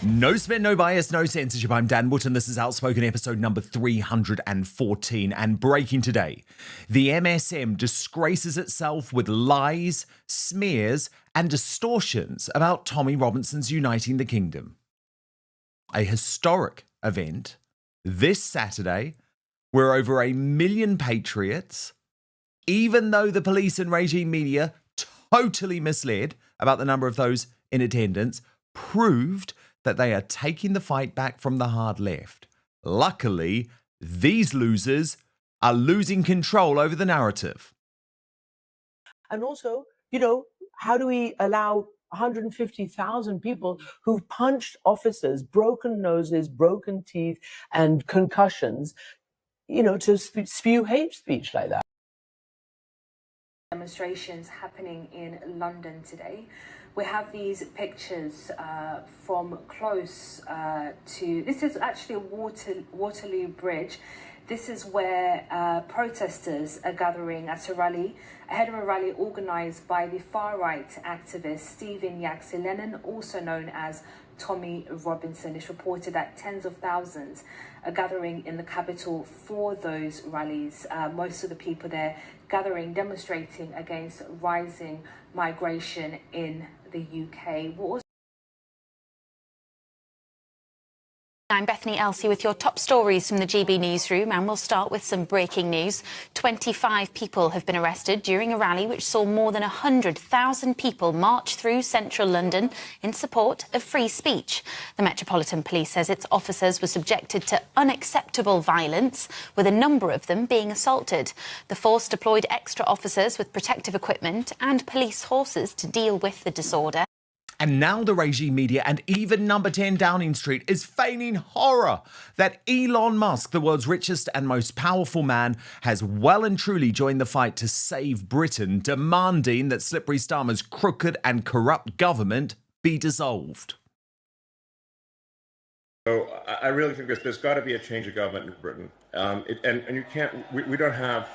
No spin, no bias, no censorship. I'm Dan Wootton. This is Outspoken episode number 314. And breaking today, the MSM disgraces itself with lies, smears, and distortions about Tommy Robinson's uniting the kingdom. A historic event this Saturday where over 1 million patriots, even though the police and regime media totally misled about the number of those in attendance, proved that they are taking the fight back from the hard left. Luckily, these losers are losing control over the narrative. And also, how do we allow 150,000 people who've punched officers, broken noses, broken teeth, and concussions, to spew hate speech like that? Demonstrations happening in London today. We have these pictures from close to, this is actually Waterloo Bridge. This is where protesters are gathering at a rally, ahead of a rally organised by the far-right activist Stephen Yaxley Lennon, also known as Tommy Robinson. It's reported that tens of thousands are gathering in the capital for those rallies. Most of the people there gathering, demonstrating against rising migration in the UK. I'm Bethany Elsey with your top stories from the GB newsroom, and we'll start with some breaking news. 25 people have been arrested during a rally which saw more than 100,000 people march through central London in support of free speech. The Metropolitan Police says its officers were subjected to unacceptable violence, with a number of them being assaulted. The force deployed extra officers with protective equipment and police horses to deal with the disorder. And now the regime media and even number 10 Downing Street is feigning horror that Elon Musk, the world's richest and most powerful man, has well and truly joined the fight to save Britain, demanding that Slippery Starmer's crooked and corrupt government be dissolved. So I really think there's got to be a change of government in Britain. And you can't, we don't have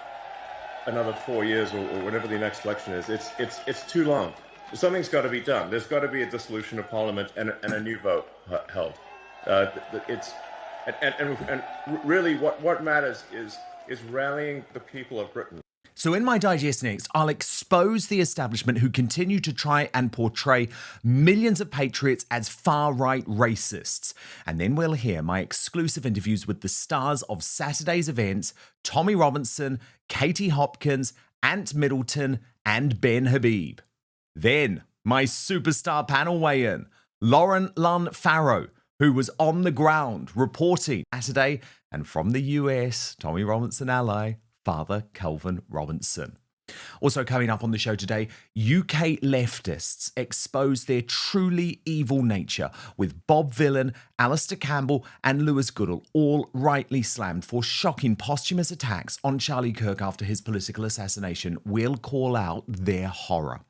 another 4 years or whatever the next election is. It's too long. Something's got to be done. There's got to be a dissolution of Parliament and a new vote held. Really, what matters is rallying the people of Britain. So in my digest next, I'll expose the establishment who continue to try and portray millions of patriots as far-right racists. And then we'll hear my exclusive interviews with the stars of Saturday's events, Tommy Robinson, Katie Hopkins, Ant Middleton, and Ben Habib. Then, my superstar panel weigh-in, Lunn Farrow, who was on the ground reporting Saturday, and from the US, Tommy Robinson ally, Father Calvin Robinson. Also coming up on the show today, UK leftists expose their truly evil nature, with Bob Vylan, Alastair Campbell and Goodall all rightly slammed for shocking posthumous attacks on Charlie Kirk after his political assassination. We'll call out their horror.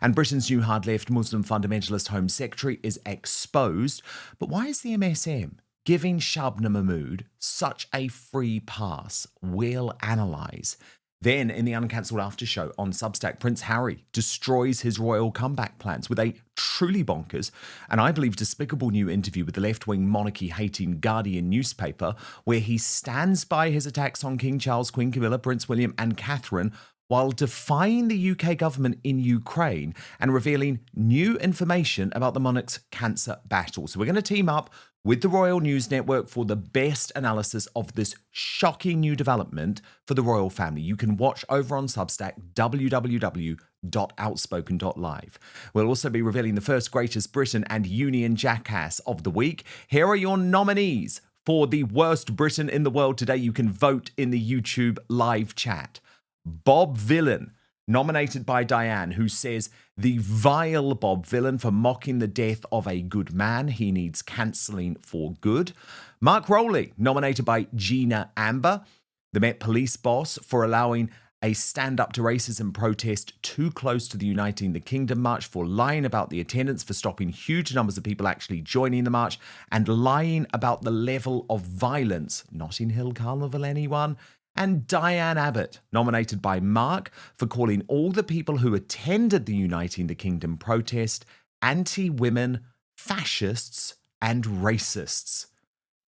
And Britain's new hard-left Muslim fundamentalist Home Secretary is exposed. But why is the MSM giving Shabna Mahmood such a free pass? We'll analyse. Then, in the uncancelled after show on Substack, Prince Harry destroys his royal comeback plans with a truly bonkers and I believe despicable new interview with the left-wing monarchy-hating Guardian newspaper, where he stands by his attacks on King Charles, Queen Camilla, Prince William and Catherine, while defying the UK government in Ukraine and revealing new information about the monarch's cancer battle. So we're going to team up with the Royal News Network for the best analysis of this shocking new development for the royal family. You can watch over on Substack, www.outspoken.live. We'll also be revealing the first Greatest Britain and Union Jackass of the week. Here are your nominees for the worst Britain in the world today. You can vote in the YouTube live chat. Bob Vylan, nominated by Diane, who says the vile Bob Vylan for mocking the death of a good man. He needs cancelling for good. Mark Rowley, nominated by Gina Amber, the Met Police boss, for allowing a stand-up to racism protest too close to the Uniting the Kingdom march, for lying about the attendance, for stopping huge numbers of people actually joining the march, and lying about the level of violence. Notting Hill Carnival, anyone? And Diane Abbott, nominated by Mark, for calling all the people who attended the Uniting the Kingdom protest anti-women, fascists and racists.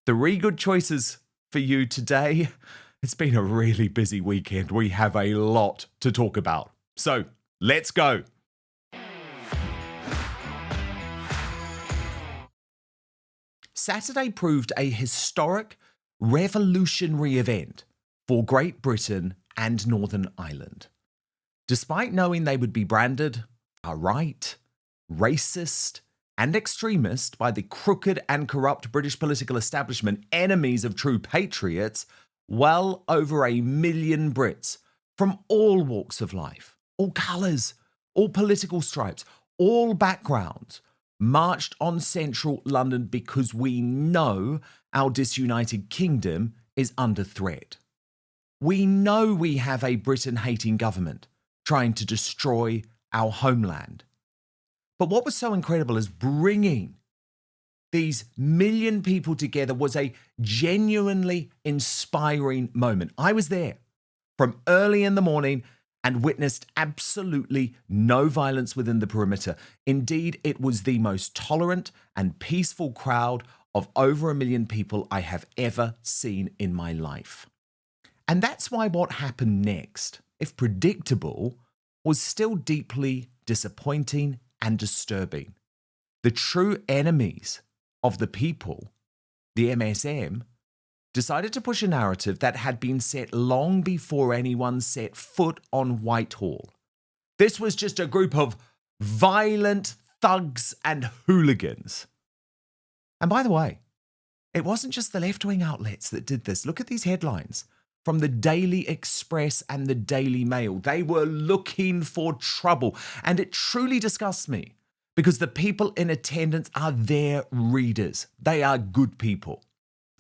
3 good choices for you today. It's been a really busy weekend. We have a lot to talk about. So let's go. Saturday proved a historic, revolutionary event for Great Britain and Northern Ireland. Despite knowing they would be branded far-right, racist, and extremist by the crooked and corrupt British political establishment, enemies of true patriots, well over 1 million Brits from all walks of life, all colours, all political stripes, all backgrounds, marched on central London because we know our disunited kingdom is under threat. We know we have a Britain-hating government trying to destroy our homeland. But what was so incredible is bringing these 1 million people together was a genuinely inspiring moment. I was there from early in the morning and witnessed absolutely no violence within the perimeter. Indeed, it was the most tolerant and peaceful crowd of over 1 million people I have ever seen in my life. And that's why what happened next, if predictable, was still deeply disappointing and disturbing. The true enemies of the people, the MSM, decided to push a narrative that had been set long before anyone set foot on Whitehall. This was just a group of violent thugs and hooligans. And by the way, it wasn't just the left-wing outlets that did this. Look at these headlines from the Daily Express and the Daily Mail. They were looking for trouble. And it truly disgusts me because the people in attendance are their readers. They are good people.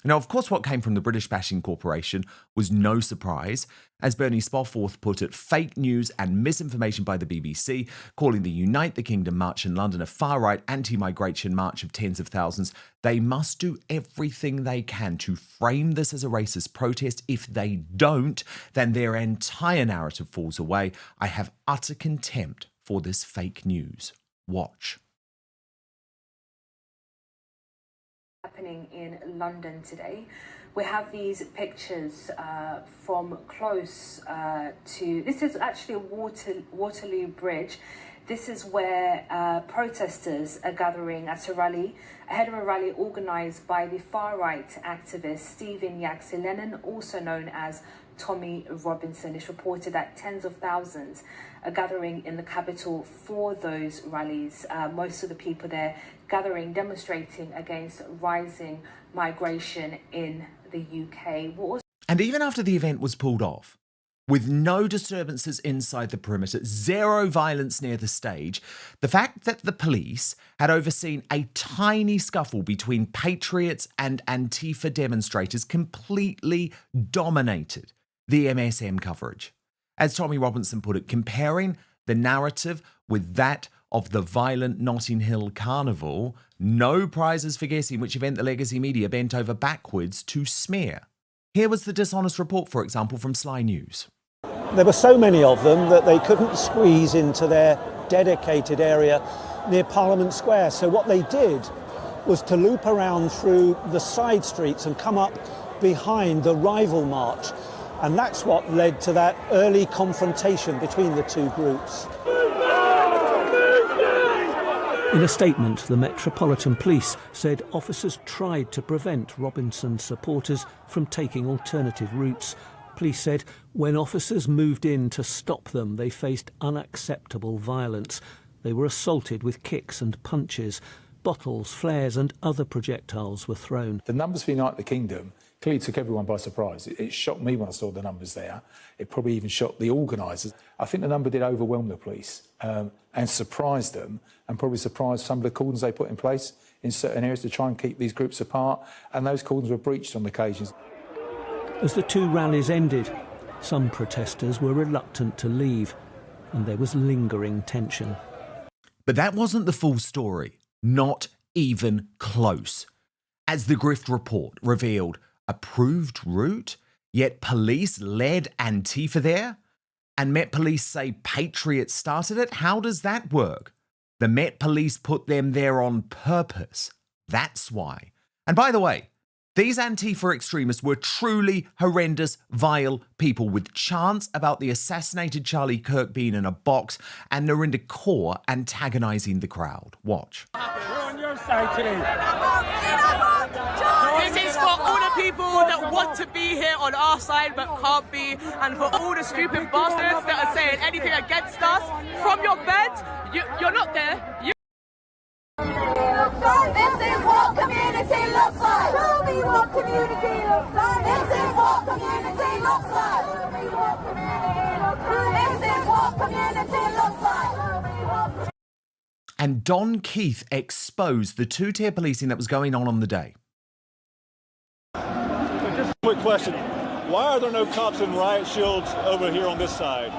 Now, of course, what came from the British Bashing Corporation was no surprise. As Bernie Spofforth put it, fake news and misinformation by the BBC, calling the Unite the Kingdom march in London a far-right anti-migration march of tens of thousands. They must do everything they can to frame this as a racist protest. If they don't, then their entire narrative falls away. I have utter contempt for this fake news. Watch. Happening in London today. We have these pictures from close to, this is actually a Waterloo Bridge. This is where protesters are gathering at a rally, ahead of a rally organised by the far-right activist Stephen Yaxley Lennon, also known as Tommy Robinson. It's reported that tens of thousands are gathering in the capital for those rallies. Most of the people there gathering, demonstrating against rising migration in the UK. And even after the event was pulled off, with no disturbances inside the perimeter, zero violence near the stage, the fact that the police had overseen a tiny scuffle between patriots and Antifa demonstrators completely dominated the MSM coverage. As Tommy Robinson put it, comparing the narrative with that of the violent Notting Hill Carnival, no prizes for guessing which event the legacy media bent over backwards to smear. Here was the dishonest report, for example, from Sly News. There were so many of them that they couldn't squeeze into their dedicated area near Parliament Square. So what they did was to loop around through the side streets and come up behind the rival march. And that's what led to that early confrontation between the two groups. In a statement, the Metropolitan Police said officers tried to prevent Robinson's supporters from taking alternative routes. Police said when officers moved in to stop them, they faced unacceptable violence. They were assaulted with kicks and punches. Bottles, flares and other projectiles were thrown. The numbers for Unite the Kingdom clearly took everyone by surprise. It shocked me when I saw the numbers there. It probably even shocked the organisers. I think the number did overwhelm the police and surprised them, and probably surprised some of the cordons they put in place in certain areas to try and keep these groups apart, and those cordons were breached on occasions. As the two rallies ended, some protesters were reluctant to leave, and there was lingering tension. But that wasn't the full story, not even close. As the Grift report revealed, approved route, yet police led Antifa there? And Met Police say patriots started it? How does that work? The Met Police put them there on purpose, That's why. And by the way, these Antifa extremists were truly horrendous, vile people with chants about the assassinated Charlie Kirk being in a box and Narinder Kaur antagonising the crowd. Watch. We're on your side today. This is for all the people that want to be here on our side but can't be, and for all the stupid bastards that are saying anything against us from your bed. You're not there. This is what community looks like. Tell me what community looks like. This is what community looks like. Tell me what community looks like. This is what community looks like. And Don Keith exposed the two-tier policing that was going on the day. Just a quick question. Why are there no cops in riot shields over here on this side?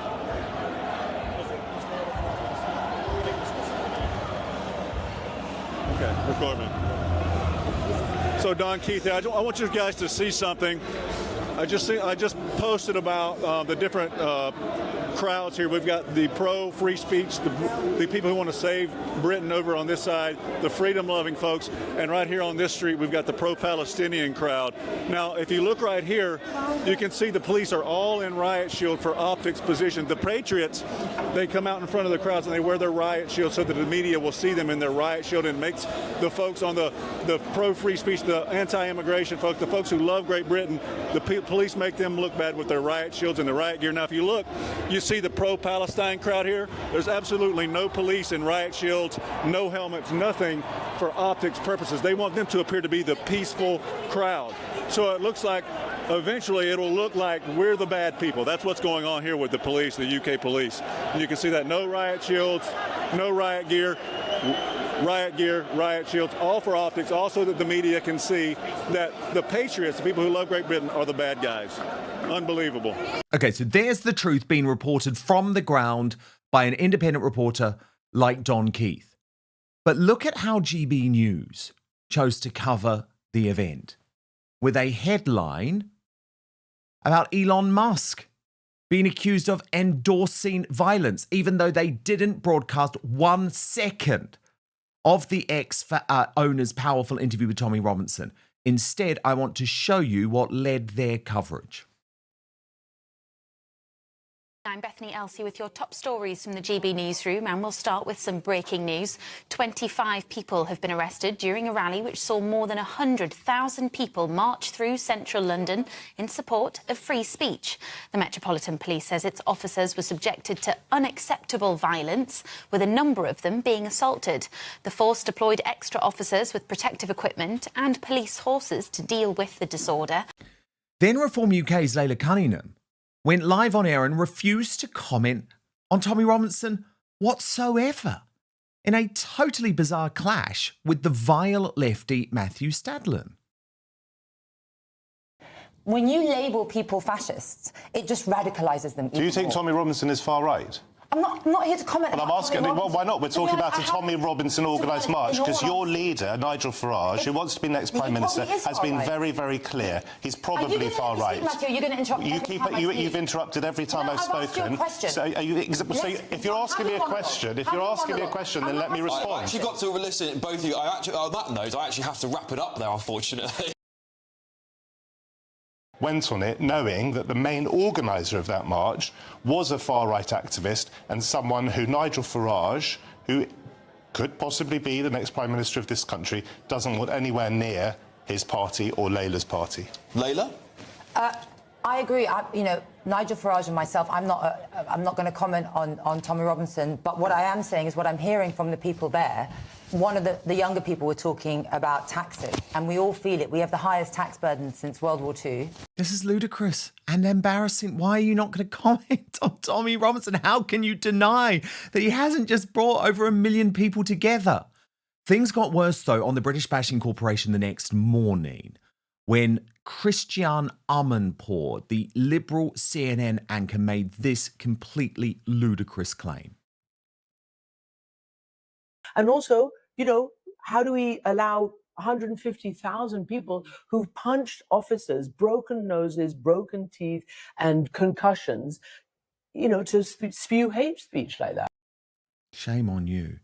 Okay, record me. So Don Keith, I want you guys to see something. I just posted about the different crowds here. We've got the pro-free speech, the people who want to save Britain over on this side, the freedom-loving folks, and right here on this street we've got the pro-Palestinian crowd. Now, if you look right here, you can see the police are all in riot shield for optics position. The patriots, they come out in front of the crowds and they wear their riot shield so that the media will see them in their riot shield, and makes the folks on the pro-free speech, the anti-immigration folks, the folks who love Great Britain, the police make them look bad with their riot shields and the riot gear. Now, if you look, you see the pro-Palestine crowd here. There's absolutely no police in riot shields, no helmets, nothing for optics purposes. They want them to appear to be the peaceful crowd. So it looks like eventually it'll look like we're the bad people. That's what's going on here with the police, the UK police. And you can see that no riot shields, no riot gear, riot shields, all for optics, also that the media can see that the patriots, the people who love Great Britain, are the bad guys. Unbelievable. Okay, so there's the truth being reported from the ground by an independent reporter like Don Keith. But look at how GB News chose to cover the event with a headline about Elon Musk being accused of endorsing violence, even though they didn't broadcast 1 second of the ex-owner's powerful interview with Tommy Robinson. Instead, I want to show you what led their coverage. I'm Bethany Elsey with your top stories from the GB newsroom, and we'll start with some breaking news. 25 people have been arrested during a rally which saw more than 100,000 people march through central London in support of free speech. The Metropolitan Police says its officers were subjected to unacceptable violence, with a number of them being assaulted. The force deployed extra officers with protective equipment and police horses to deal with the disorder. Then Reform UK's Layla Cunningham went live on air and refused to comment on Tommy Robinson whatsoever, in a totally bizarre clash with the vile lefty Matthew Stadlen. When you label people fascists, it just radicalises them. Do you think Tommy Robinson is far right? I'm not here to comment. But I'm asking, well, why not? We're talking about a Tommy Robinson organised march, because your leader, Nigel Farage, who wants to be next Prime Minister, has been very, very clear. He's probably far right. Matthew, you're going to interrupt You've interrupted every time I've spoken. So, if you're asking me a question, then let me respond. I actually got to listen, both of you. On that note, I actually have to wrap it up there, unfortunately. Went on it knowing that the main organiser of that march was a far-right activist and someone who Nigel Farage, who could possibly be the next Prime Minister of this country, doesn't want anywhere near his party or Layla's party. Layla? I agree. Nigel Farage and myself, I'm not going to comment on Tommy Robinson, but what I am saying is what I'm hearing from the people there. One of the younger people were talking about taxes, and we all feel it. We have the highest tax burden since World War II. This is ludicrous and embarrassing. Why are you not going to comment on Tommy Robinson? How can you deny that he hasn't just brought over 1 million people together? Things got worse, though, on the British Bashing Corporation the next morning, when Christiane Amanpour, the liberal CNN anchor, made this completely ludicrous claim. And also, how do we allow 150,000 people who've punched officers, broken noses, broken teeth, and concussions, to spew hate speech like that? Shame on you.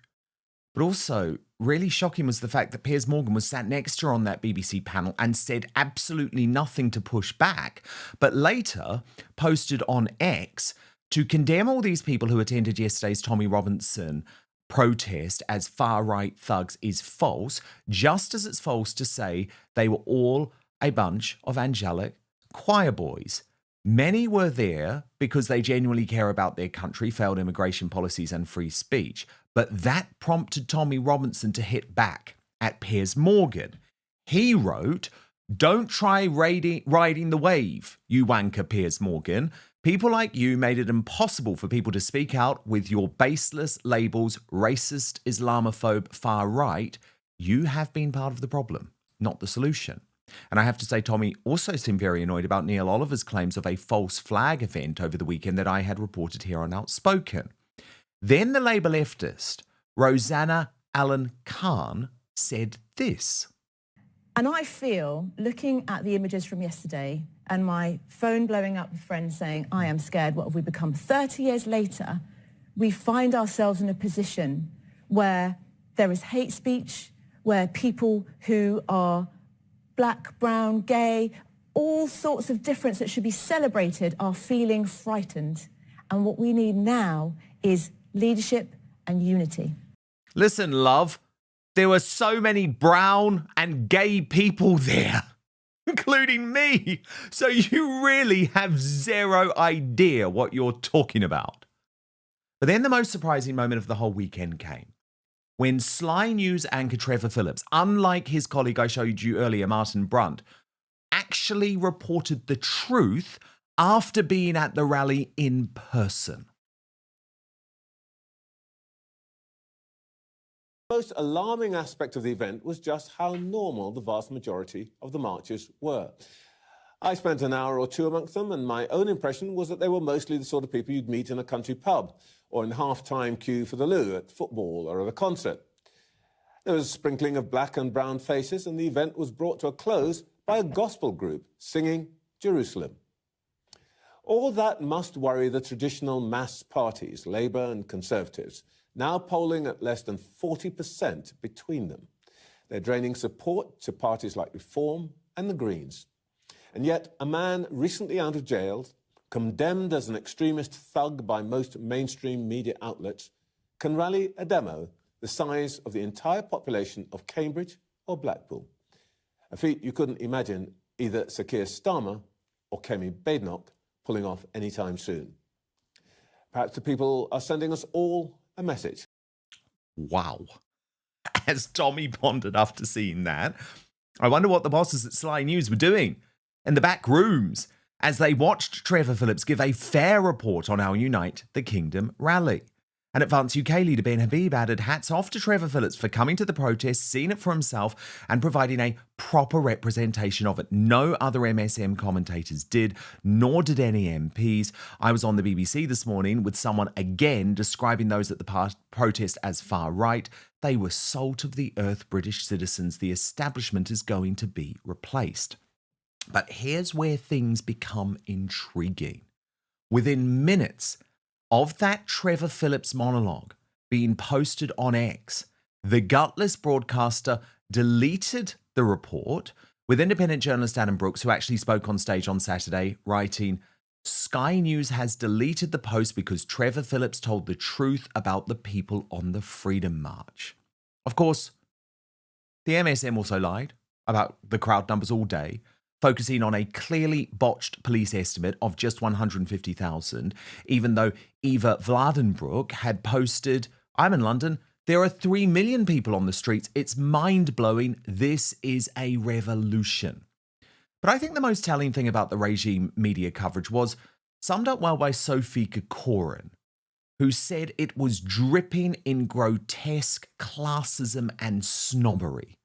But also, really shocking was the fact that Piers Morgan was sat next to her on that BBC panel and said absolutely nothing to push back, but later posted on X to condemn all these people who attended yesterday's Tommy Robinson protest as far-right thugs is false, just as it's false to say they were all a bunch of angelic choir boys. Many were there because they genuinely care about their country, failed immigration policies and free speech. But that prompted Tommy Robinson to hit back at Piers Morgan. He wrote, "Don't try riding the wave, you wanker Piers Morgan. People like you made it impossible for people to speak out with your baseless labels, racist, Islamophobe, far right. You have been part of the problem, not the solution." And I have to say, Tommy also seemed very annoyed about Neil Oliver's claims of a false flag event over the weekend that I had reported here on Outspoken. Then the Labour leftist, Rosanna Allen Khan, said this. And I feel, looking at the images from yesterday and my phone blowing up with friends saying, I am scared, what have we become? 30 years later, we find ourselves in a position where there is hate speech, where people who are black, brown, gay, all sorts of difference that should be celebrated are feeling frightened. And what we need now is leadership and unity. Listen, love, there were so many brown and gay people there, including me. So you really have zero idea what you're talking about. But then the most surprising moment of the whole weekend came when Sly News anchor Trevor Phillips, unlike his colleague I showed you earlier, Martin Brunt, actually reported the truth after being at the rally in person. The most alarming aspect of the event was just how normal the vast majority of the marchers were. I spent an hour or two amongst them, and my own impression was that they were mostly the sort of people you'd meet in a country pub or in half-time queue for the loo at football or at a concert. There was a sprinkling of black and brown faces, and the event was brought to a close by a gospel group singing Jerusalem. All that must worry the traditional mass parties, Labour and Conservatives, now polling at less than 40% between them. They're draining support to parties like Reform and the Greens. And yet, a man recently out of jail, condemned as an extremist thug by most mainstream media outlets, can rally a demo the size of the entire population of Cambridge or Blackpool. A feat you couldn't imagine either Sir Keir Starmer or Kemi Badenoch pulling off anytime soon. Perhaps the people are sending us all a message. Wow. As Tommy pondered after seeing that, I wonder what the bosses at Sly News were doing in the back rooms as they watched Trevor Phillips give a fair report on our Unite the Kingdom rally. And Advance UK leader Ben Habib added hats off to Trevor Phillips for coming to the protest, seeing it for himself and providing a proper representation of it. No other MSM commentators did, nor did any MPs. I was on the BBC this morning with someone again describing those at the protest as far right. They were salt of the earth British citizens. The establishment is going to be replaced. But here's where things become intriguing. Within minutes of that Trevor Phillips monologue being posted on X, the gutless broadcaster deleted the report, with independent journalist Adam Brooks, who actually spoke on stage on Saturday, writing, Sky News has deleted the post because Trevor Phillips told the truth about the people on the Freedom March. Of course, the MSM also lied about the crowd numbers all day, focusing on a clearly botched police estimate of just 150,000, even though Eva Vladenbroek had posted, I'm in London, there are 3 million people on the streets. It's mind-blowing. This is a revolution. But I think the most telling thing about the regime media coverage was summed up well by Sophie Corcoran, who said it was dripping in grotesque classism and snobbery.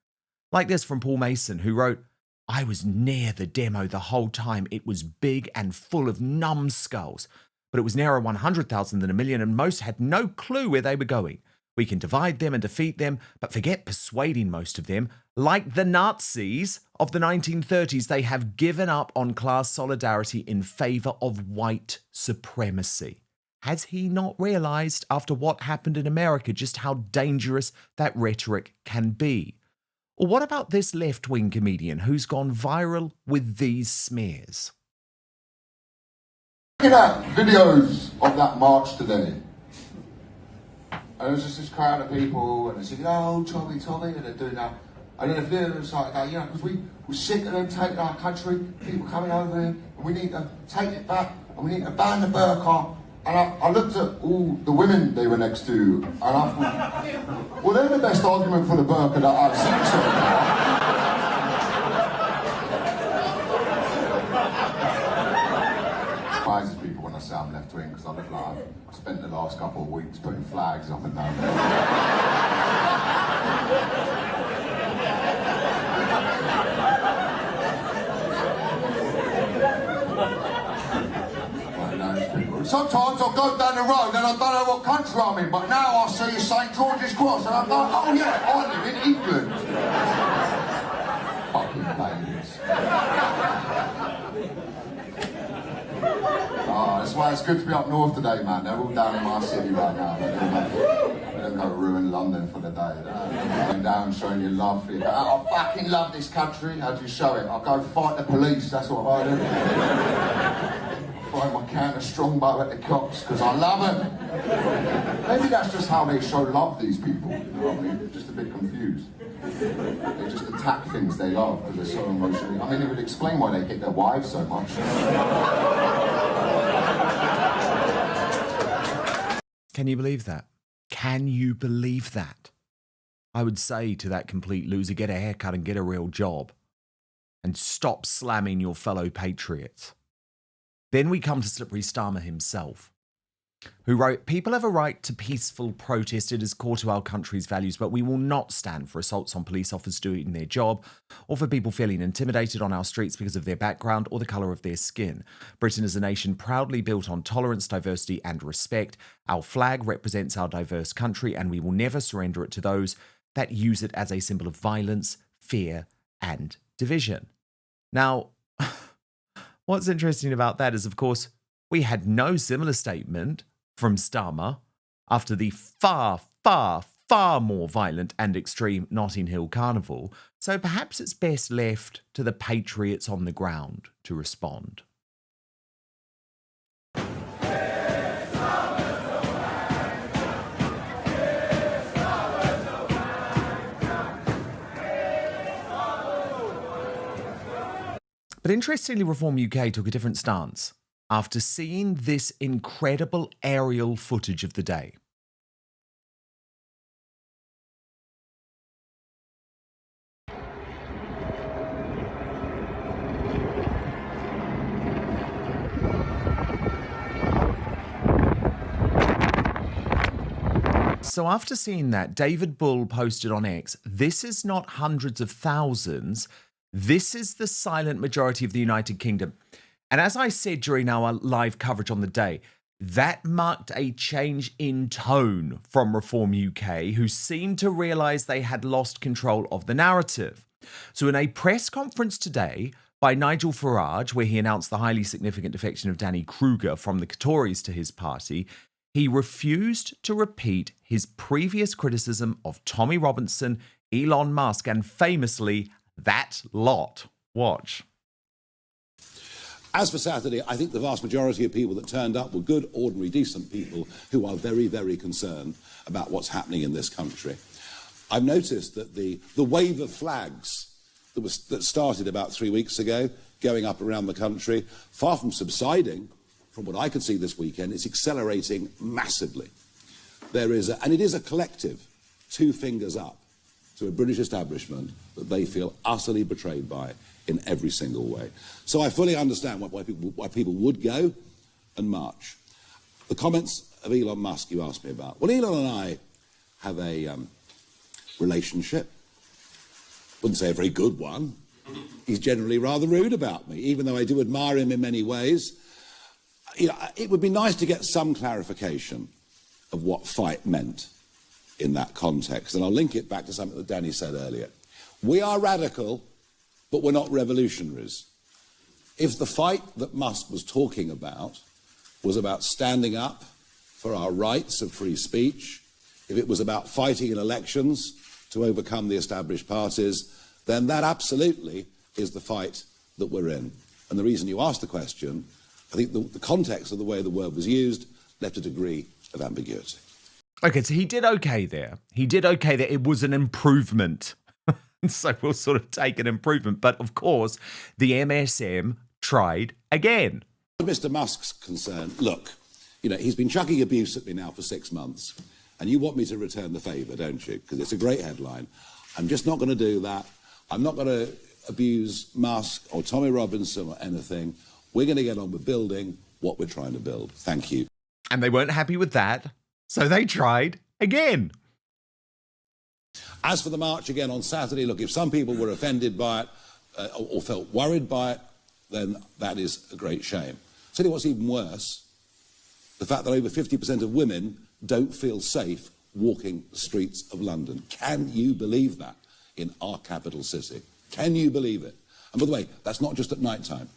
Like this from Paul Mason, who wrote, I was near the demo the whole time. It was big and full of numbskulls, but it was nearer 100,000 than a million, and most had no clue where they were going. We can divide them and defeat them, but forget persuading most of them. Like the Nazis of the 1930s, they have given up on class solidarity in favour of white supremacy. Has he not realised after what happened in America just how dangerous that rhetoric can be? Or what about this left-wing comedian who's gone viral with these smears? Looking at videos of that march today, and there was just this crowd of people, and they said, "Oh, Tommy," and they're doing that. And then the video was like, because we're sick of them taking our country, people coming over here, and we need to take it back, and we need to ban the burqa. And I looked at all the women they were next to, and I thought, well, they're the best argument for the burqa that I've seen so far. Surprises people when I say I'm left wing, because I look like I've spent the last couple of weeks putting flags up and down there. Sometimes I'll go down the road and I don't know what country I'm in, but now I see St George's Cross and I go, oh yeah, I live in England. Fucking babies. Oh, that's why it's good to be up north today, man. They're all down in my city right now. They don't go ruin London for the day. They're going down showing you love. You go, I fucking love this country. How do you show it? I'll go fight the police, that's what I do. Throw my can of Strongbow at the cops because I love them. Maybe that's just how they show love, these people. You know what I mean? They're just a bit confused. They just attack things they love because they're so emotionally. I mean, it would explain why they hate their wives so much. Can you believe that? Can you believe that? I would say to that complete loser, get a haircut and get a real job. And stop slamming your fellow patriots. Then we come to Slippery Starmer himself, who wrote, "People have a right to peaceful protest. It is core to our country's values, but we will not stand for assaults on police officers doing their job or for people feeling intimidated on our streets because of their background or the colour of their skin. Britain is a nation proudly built on tolerance, diversity and respect. Our flag represents our diverse country and we will never surrender it to those that use it as a symbol of violence, fear and division." Now, what's interesting about that is, of course, we had no similar statement from Starmer after the far, far, far more violent and extreme Notting Hill Carnival, so perhaps it's best left to the patriots on the ground to respond. But interestingly, Reform UK took a different stance after seeing this incredible aerial footage of the day. So after seeing that, David Bull posted on X, "This is not hundreds of thousands. This is the silent majority of the United Kingdom." And as I said during our live coverage on the day, that marked a change in tone from Reform UK, who seemed to realise they had lost control of the narrative. So in a press conference today by Nigel Farage, where he announced the highly significant defection of Danny Kruger from the Tories to his party, he refused to repeat his previous criticism of Tommy Robinson, Elon Musk, and famously, that lot. Watch. As for Saturday, I think the vast majority of people that turned up were good, ordinary, decent people who are very, very concerned about what's happening in this country. I've noticed that the wave of flags that started about 3 weeks ago, going up around the country, far from subsiding, from what I could see this weekend, it's accelerating massively. There is, and it is a collective, two fingers up to a British establishment that they feel utterly betrayed by in every single way. So I fully understand why people would go and march. The comments of Elon Musk you asked me about. Well, Elon and I have a relationship. Wouldn't say a very good one. He's generally rather rude about me, even though I do admire him in many ways. You know, it would be nice to get some clarification of what fight meant in that context. And I'll link it back to something that Danny said earlier. We are radical, but we're not revolutionaries. If the fight that Musk was talking about was about standing up for our rights of free speech, if it was about fighting in elections to overcome the established parties, then that absolutely is the fight that we're in. And the reason you asked the question, I think the context of the way the word was used left a degree of ambiguity. Okay, so he did okay there. He did okay there. It was an improvement. So we'll sort of take an improvement. But of course, the MSM tried again. Mr. Musk's concern, look, you know, he's been chucking abuse at me now for 6 months. And you want me to return the favour, don't you? Because it's a great headline. I'm just not going to do that. I'm not going to abuse Musk or Tommy Robinson or anything. We're going to get on with building what we're trying to build. Thank you. And they weren't happy with that, so they tried again. As for the march again on Saturday, look, if some people were offended by it or felt worried by it, then that is a great shame. I'll tell you what's even worse, the fact that over 50% of women don't feel safe walking the streets of London. Can you believe that in our capital city? Can you believe it? And by the way, that's not just at night time.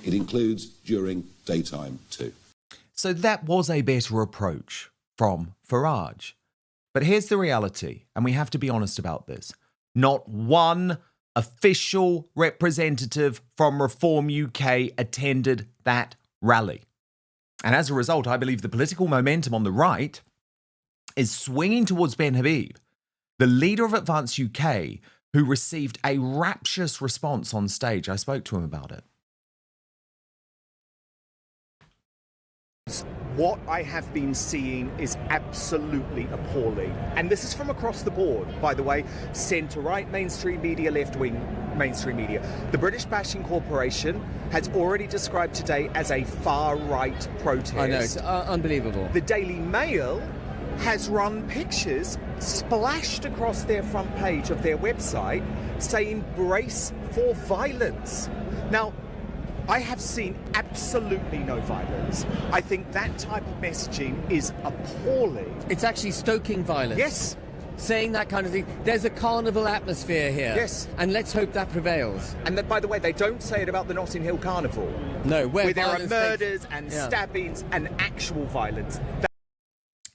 It includes during daytime too. So that was a better approach from Farage. But here's the reality, and we have to be honest about this. Not one official representative from Reform UK attended that rally. And as a result, I believe the political momentum on the right is swinging towards Ben Habib, the leader of Advance UK, who received a rapturous response on stage. I spoke to him about it. What I have been seeing is absolutely appalling. And this is from across the board, by the way. Centre-right mainstream media, left-wing mainstream media. The British Bashing Corporation has already described today as a far-right protest. I know, it's unbelievable. The Daily Mail has run pictures splashed across their front page of their website saying brace for violence. Now, I have seen absolutely no violence. I think that type of messaging is appalling. It's actually stoking violence. Yes. Saying that kind of thing. There's a carnival atmosphere here. Yes. And let's hope that prevails. And that, by the way, they don't say it about the Notting Hill Carnival. No, where there are murders and stabbings and actual violence.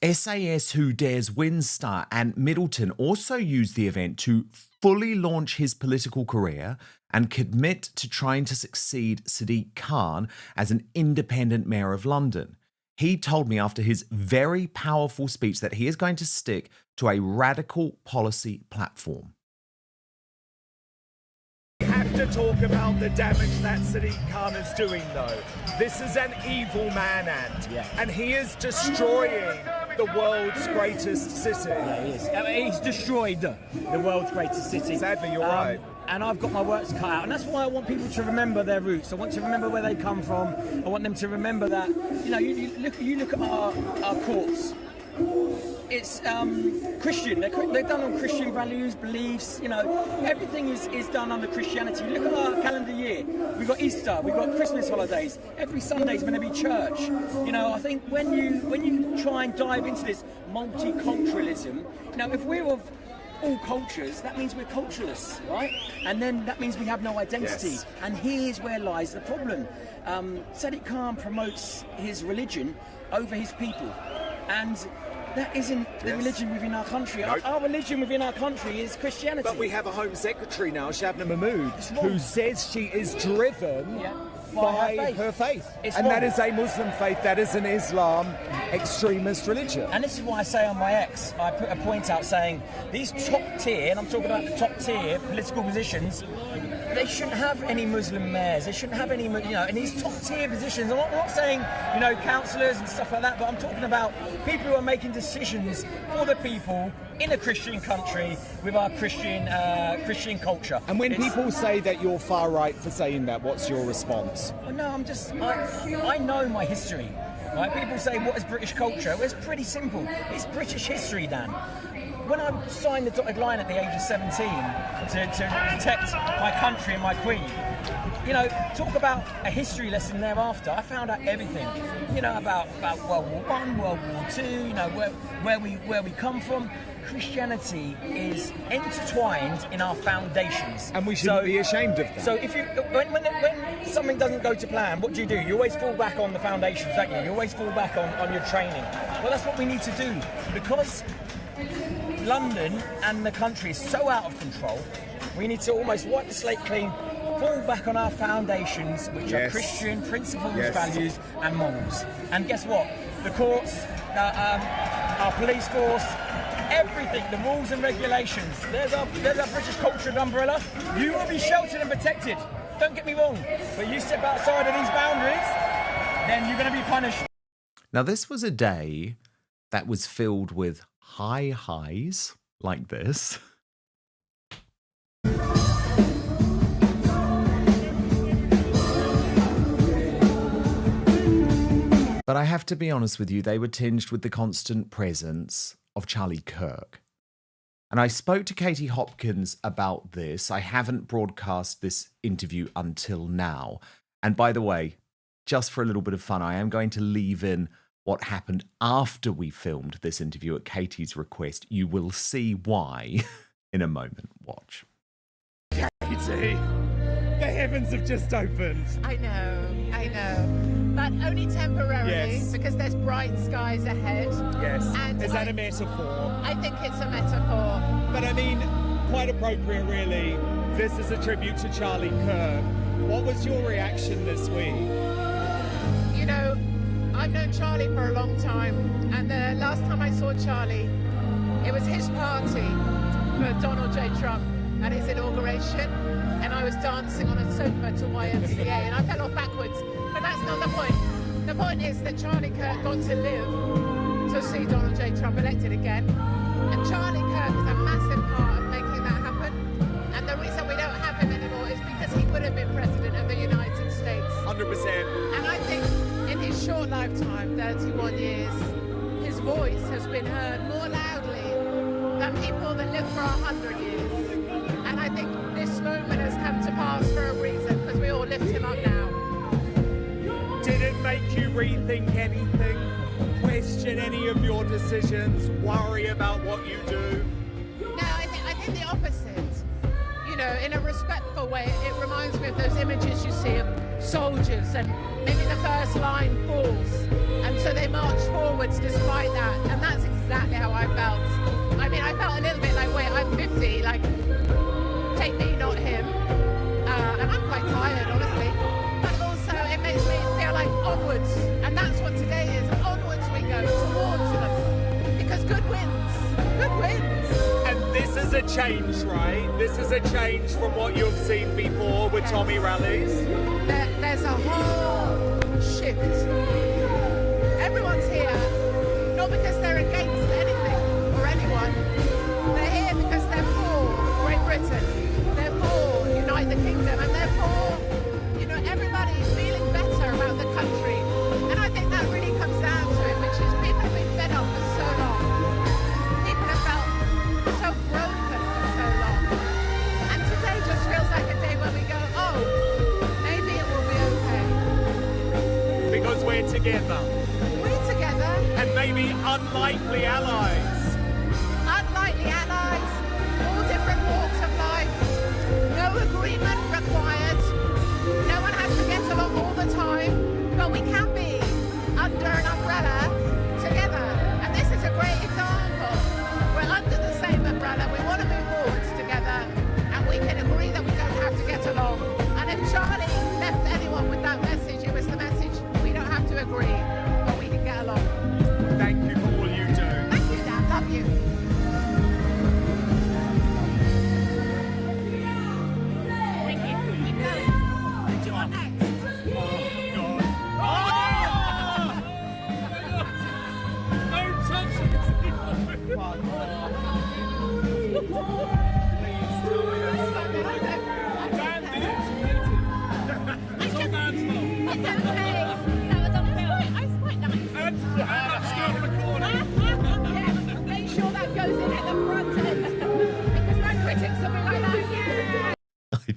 SAS Who Dares Win star Ant Middleton also used the event to fully launch his political career and commit to trying to succeed Sadiq Khan as an independent mayor of London. He told me after his very powerful speech that he is going to stick to a radical policy platform. We have to talk about the damage that Sadiq Khan is doing, though. This is an evil man, Ant, and he is destroying the world's greatest city. Yeah, he is. I mean, he's destroyed the world's greatest city. Sadly, you're right. And I've got my work cut out. And that's why I want people to remember their roots. I want to remember where they come from. I want them to remember that, you know, you look at our courts. It's Christian. They're done on Christian values, beliefs. You know, everything is done under Christianity. Look at our calendar year. We've got Easter. We've got Christmas holidays. Every Sunday's going to be church. You know, I think when you try and dive into this multiculturalism, you know, if we're of all cultures, that means we're culturalists, right? And then that means we have no identity. Yes. And here's where lies the problem. Sadiq Khan promotes his religion over his people. And that isn't the religion within our country. Nope. Our religion within our country is Christianity. But we have a Home Secretary now, Shabnam Mahmood, who says she is driven by her faith. And that is a Muslim faith, that is an Islam extremist religion. And this is why I say on my X, I put a point out saying these top tier, and I'm talking about the top tier political positions, they shouldn't have any Muslim mayors. They shouldn't have any, you know, in these top tier positions. I'm not saying, you know, councillors and stuff like that, but I'm talking about people who are making decisions for the people in a Christian country with our Christian culture. And when people say that you're far right for saying that, what's your response? Well, no, I know my history. Right? People say, what is British culture? Well, it's pretty simple. It's British history, Dan. When I signed the dotted line at the age of 17 to protect my country and my queen, talk about a history lesson thereafter. I found out everything, about World War I, World War II, where we come from. Christianity is intertwined in our foundations, and we shouldn't be ashamed of that. So when something doesn't go to plan, what do? You always fall back on the foundations, don't you? You always fall back on your training. Well, that's what we need to do, because London and the country is so out of control. We need to almost wipe the slate clean, fall back on our foundations, which are Christian principles, values and morals. And guess what? The courts, our police force, everything, the rules and regulations. There's our British culture and umbrella. You will be sheltered and protected. Don't get me wrong. But you step outside of these boundaries, then you're going to be punished. Now, this was a day that was filled with high highs like this. But I have to be honest with you, they were tinged with the constant presence of Charlie Kirk. And I spoke to Katie Hopkins about this. I haven't broadcast this interview until now. And by the way, just for a little bit of fun, I am going to leave in what happened after we filmed this interview at Katie's request. You will see why in a moment. Watch. Katie, the heavens have just opened. I know. But only temporarily, because there's bright skies ahead. Yes. And is that a metaphor? I think it's a metaphor. But I mean, quite appropriate, really. This is a tribute to Charlie Kirk. What was your reaction this week? I've known Charlie for a long time, and the last time I saw Charlie, it was his party for Donald J. Trump at his inauguration, and I was dancing on a sofa to YMCA, and I fell off backwards. But that's not the point. The point is that Charlie Kirk got to live to see Donald J. Trump elected again, and Charlie Kirk is a massive part of making that happen. And the reason we don't have him anymore is because he would have been president of the United States. 100%. And I think in his short lifetime, 31 years, his voice has been heard more loudly than people that live for 100 years. And I think this moment has come to pass for a reason, because we all lift him up now. Did it make you rethink anything? Question any of your decisions? Worry about what you do? No, I think the opposite. In a respectful way, it reminds me of those images you see of soldiers, and maybe the first line falls, and so they march forwards despite that, and that's exactly how I felt. I mean, I felt a little bit like, wait, I'm 50, like, take me, not him. And I'm quite tired, honestly. But also, it makes me feel like onwards, and that's what today is. Onwards we go, towards them. Because good wins. Good wins. And this is a change, right? This is a change from what you've seen before with Tommy rallies. There's a whole shift. Everyone's here, not because they're against anything or anyone. They're here because they're for Great Britain. They're for Unite the Kingdom, and they're for, everybody's feeling better about the country. And I think that really comes down to it, which is people have been fed up for so long. People have felt so broken for so long. And today just feels like a day where we go, oh, maybe it will be okay. Because we're together. We're together. And maybe unlikely allies. Unlikely allies, all different walks of life, no agreement required. No one has to get along all the time, but we can be under an umbrella together. And this is a great example. We're under the same umbrella. We want to move forwards together, and we can agree that we don't have to get along. And if Charlie left anyone with that message, it was the message, we don't have to agree, but we can get along. Thank you for all you do. Thank you, Dan.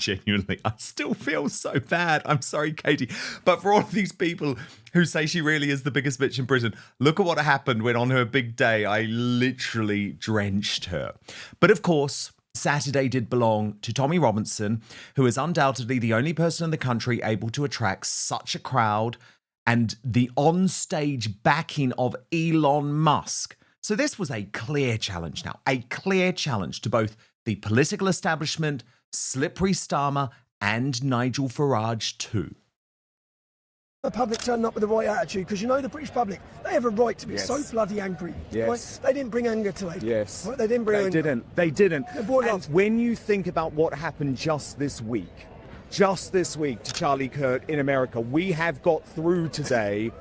I still feel so bad. I'm sorry, Katie. But for all of these people who say she really is the biggest bitch in Britain, look at what happened when on her big day, I literally drenched her. But of course, Saturday did belong to Tommy Robinson, who is undoubtedly the only person in the country able to attract such a crowd and the on-stage backing of Elon Musk. So this was a clear challenge now, a clear challenge to both the political establishment, Slippery Starmer, and Nigel Farage too. The public turning up with the right attitude, because you know the British public, they have a right to be so bloody angry. Yes. Right? They didn't bring anger today. Yes. Right? They didn't bring anger. They didn't. They brought And love. when you think about what happened just this week to Charlie Kirk in America, we have got through today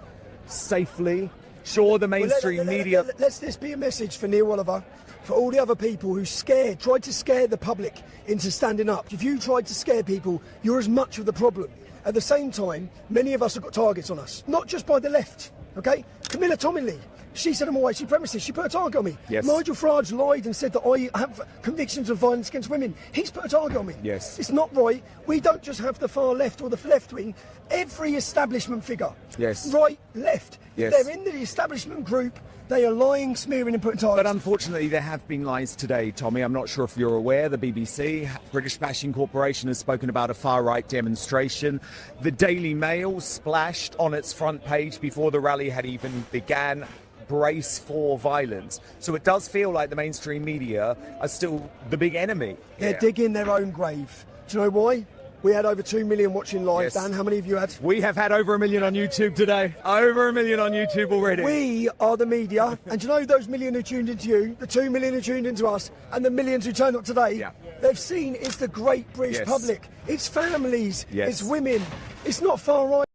safely. Sure, the mainstream media... Let's this be a message for Neil Oliver, for all the other people who tried to scare the public into standing up. If you tried to scare people, you're as much of the problem. At the same time, many of us have got targets on us, not just by the left, okay? Camilla Tominley, she said I'm a white supremacist. She put a target on me. Yes. Nigel Farage lied and said that I have convictions of violence against women. He's put a target on me. Yes. It's not right. We don't just have the far left or the left wing. Every establishment figure, Yes. right, left, Yes. if they're in the establishment group, they are lying, smearing and putting targets. But unfortunately, there have been lies today, Tommy. I'm not sure if you're aware. The BBC, British Bashing Corporation, has spoken about a far-right demonstration. The Daily Mail splashed on its front page before the rally had even began, brace for violence. So it does feel like the mainstream media are still the big enemy. They're digging their own grave. Do you know why? We had over 2 million watching live. Yes. Dan, how many of you had? We have had over 1 million on YouTube today. Over 1 million on YouTube already. We are the media, and do you know those million who tuned into you, the 2 million who tuned into us, and the millions who turned up today? Yeah. They've seen it's the great British Yes. public. It's families. Yes. It's women. It's not far right.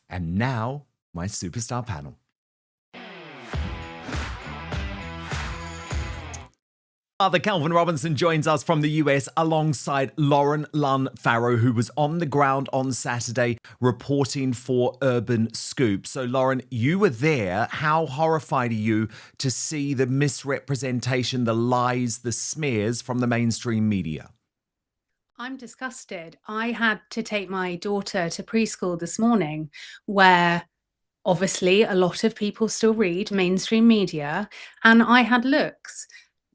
And now, my superstar panel. Father Calvin Robinson joins us from the US alongside Lunn Farrow, who was on the ground on Saturday reporting for Urban Scoop. So, Lauren, you were there. How horrified are you to see the misrepresentation, the lies, the smears from the mainstream media? I'm disgusted. I had to take my daughter to preschool this morning where obviously a lot of people still read mainstream media, and I had looks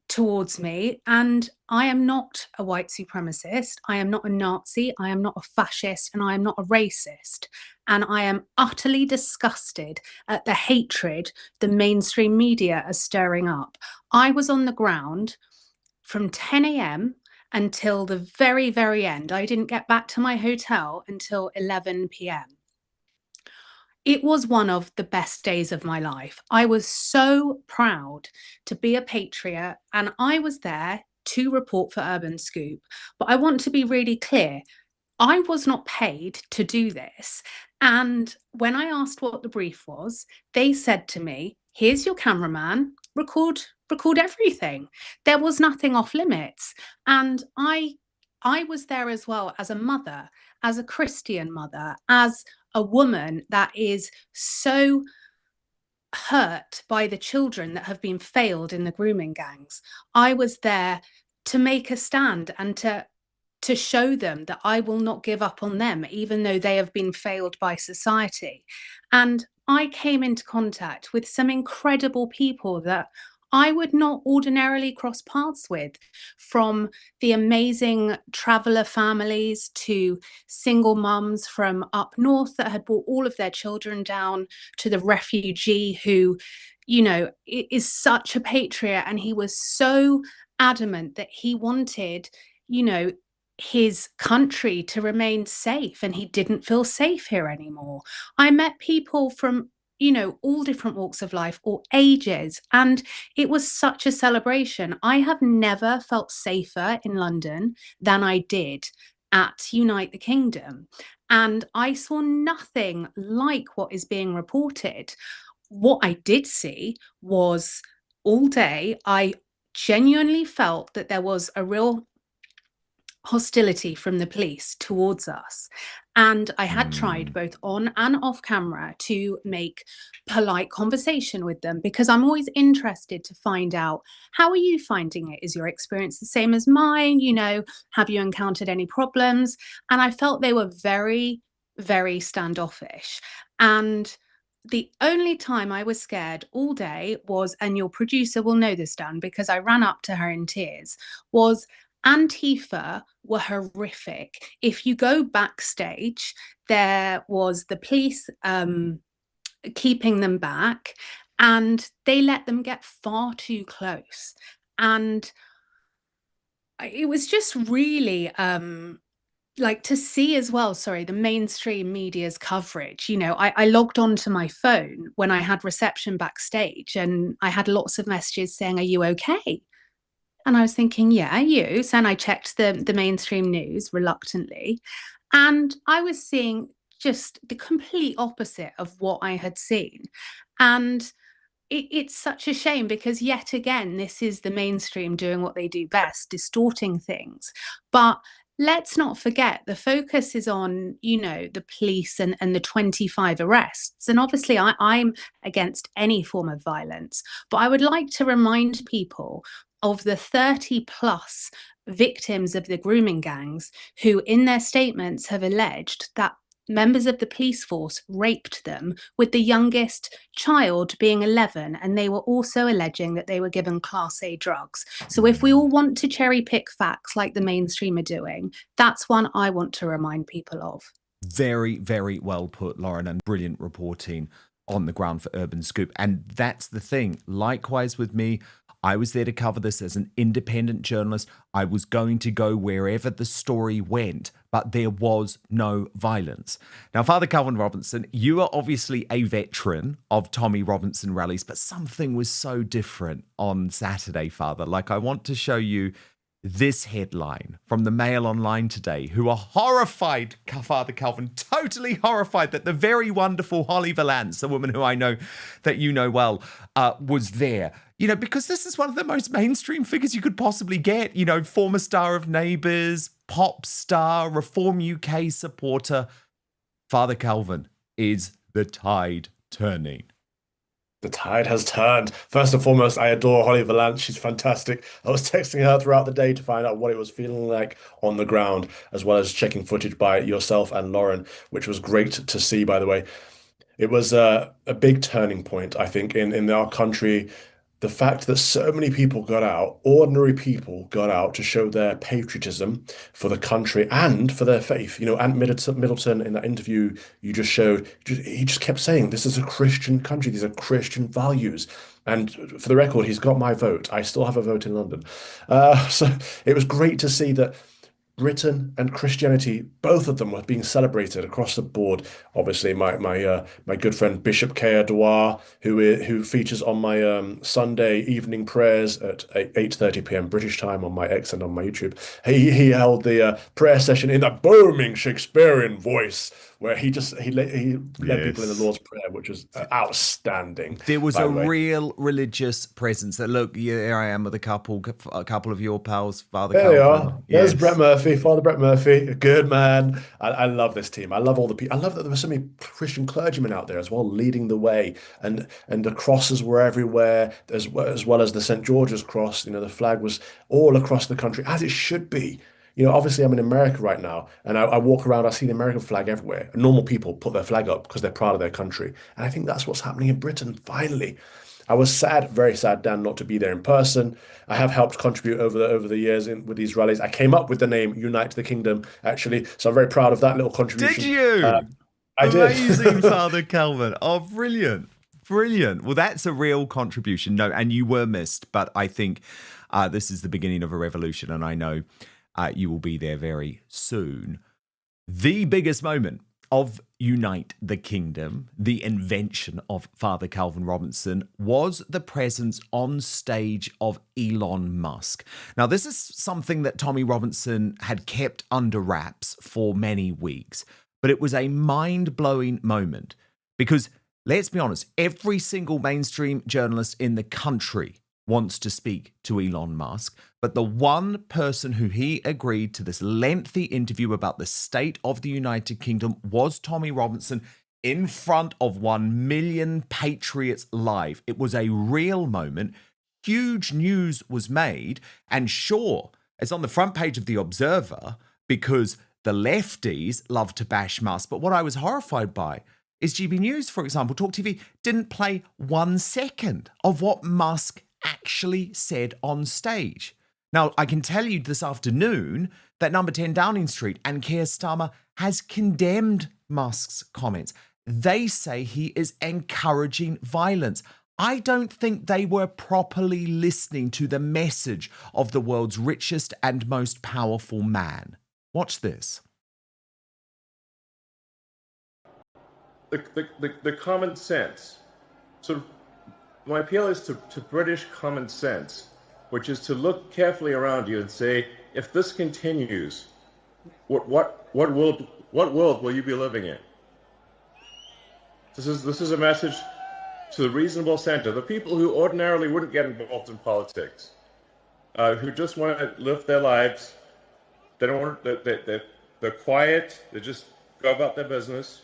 towards me, and I am not a white supremacist, I am not a Nazi, I am not a fascist, and I am not a racist, and I am utterly disgusted at the hatred the mainstream media are stirring up. I was on the ground from 10 a.m. until the very, very end. I didn't get back to my hotel until 11 p.m. It was one of the best days of my life. I was so proud to be a patriot, and I was there to report for Urban Scoop. But I want to be really clear. I was not paid to do this. And when I asked what the brief was, they said to me, here's your cameraman, record everything. There was nothing off limits. And I was there as well as a mother, as a Christian mother, as a woman that is so hurt by the children that have been failed in the grooming gangs. I was there to make a stand and to show them that I will not give up on them, even though they have been failed by society. And I came into contact with some incredible people that I would not ordinarily cross paths with, from the amazing traveller families to single mums from up north that had brought all of their children down, to the refugee who, you know, is such a patriot, and he was so adamant that he wanted, you know, his country to remain safe, and he didn't feel safe here anymore. I met people from, you know, all different walks of life, all ages. And it was such a celebration. I have never felt safer in London than I did at Unite the Kingdom. And I saw nothing like what is being reported. What I did see was all day, I genuinely felt that there was a real hostility from the police towards us. And I had tried both on and off camera to make polite conversation with them, because I'm always interested to find out, how are you finding it? Is your experience the same as mine? You know, have you encountered any problems? And I felt they were very, very standoffish. And the only time I was scared all day was, and your producer will know this, Dan, because I ran up to her in tears, was Antifa were horrific. If you go backstage, there was the police keeping them back, and they let them get far too close. And it was just really like to see as well, sorry, the mainstream media's coverage. You know, I logged onto my phone when I had reception backstage, and I had lots of messages saying, "Are you okay?" And I was thinking, yeah, you. So, and I checked the mainstream news reluctantly, and I was seeing just the complete opposite of what I had seen. And it's such a shame, because yet again, this is the mainstream doing what they do best, distorting things. But let's not forget, the focus is on, you know, the police and the 25 arrests. And obviously I'm against any form of violence, but I would like to remind people of the 30 plus victims of the grooming gangs who in their statements have alleged that members of the police force raped them, with the youngest child being 11, and they were also alleging that they were given Class A drugs. So if we all want to cherry pick facts like the mainstream are doing, that's one I want to remind people of. Very, very well put, Lauren, and brilliant reporting on the ground for Urban Scoop. And that's the thing. Likewise with me, I was there to cover this as an independent journalist. I was going to go wherever the story went, but there was no violence. Now, Father Calvin Robinson, you are obviously a veteran of Tommy Robinson rallies, but something was so different on Saturday, Father. Like, I want to show you this headline from the Mail Online today, who are horrified, Father Calvin, totally horrified that the very wonderful Holly Valance, the woman who I know that you know well, was there. You know, because this is one of the most mainstream figures you could possibly get. You know, former star of Neighbours, pop star, Reform UK supporter. Father Calvin, is the tide turning? The tide has turned. First and foremost, I adore Holly Valance. She's fantastic. I was texting her throughout the day to find out what it was feeling like on the ground, as well as checking footage by yourself and Lauren, which was great to see, by the way. It was a big turning point, I think, in our country. The fact that so many people got out, ordinary people got out to show their patriotism for the country and for their faith. You know, Ant Middleton, in that interview you just showed, he just kept saying, this is a Christian country, these are Christian values. And for the record, he's got my vote. I still have a vote in London. So it was great to see that Britain and Christianity, both of them were being celebrated across the board. Obviously, my good friend Bishop Kea Dwar, who features on my Sunday evening prayers at 8:30 p.m. British time on my X and on my YouTube. He held the prayer session in a booming Shakespearean voice, where he led people in the Lord's Prayer, which was outstanding. There was a real religious presence. That look, here I am with a couple of your pals, Father There they Calvin. are. There's Brett Murphy, Father Brett Murphy, a good man. I love this team. I love all the people. I love that there were so many Christian clergymen out there as well, leading the way, and the crosses were everywhere, as well as the St. George's cross. You know, the flag was all across the country, as it should be. You know, obviously I'm in America right now, and I walk around, I see the American flag everywhere. Normal people put their flag up because they're proud of their country. And I think that's what's happening in Britain, finally. I was sad, very sad, Dan, not to be there in person. I have helped contribute over the years with these rallies. I came up with the name Unite the Kingdom, actually, so I'm very proud of that little contribution. Did you? I did. Amazing, Father Calvin. Oh, brilliant. Brilliant. Well, that's a real contribution. No, and you were missed, but I think this is the beginning of a revolution, and I know you will be there very soon. The biggest moment of Unite the Kingdom, the invention of Father Calvin Robinson, was the presence on stage of Elon Musk. Now, this is something that Tommy Robinson had kept under wraps for many weeks, but it was a mind-blowing moment because, let's be honest, every single mainstream journalist in the country wants to speak to Elon Musk, but the one person who he agreed to this lengthy interview about the state of the United Kingdom was Tommy Robinson in front of 1 million patriots live. It was a real moment. Huge news was made, and sure, it's on the front page of The Observer because the lefties love to bash Musk. But what I was horrified by is GB News, for example, Talk TV, didn't play 1 second of what Musk actually said on stage. Now, I can tell you this afternoon that number 10 Downing Street and Keir Starmer has condemned Musk's comments. They say he is encouraging violence. I don't think they were properly listening to the message of the world's richest and most powerful man. Watch this. The common sense. Sort of, my appeal is to British common sense, which is to look carefully around you and say, if this continues, what world will you be living in? This is a message to the reasonable centre, the people who ordinarily wouldn't get involved in politics, who just want to live their lives. They don't want they're quiet. They just go about their business.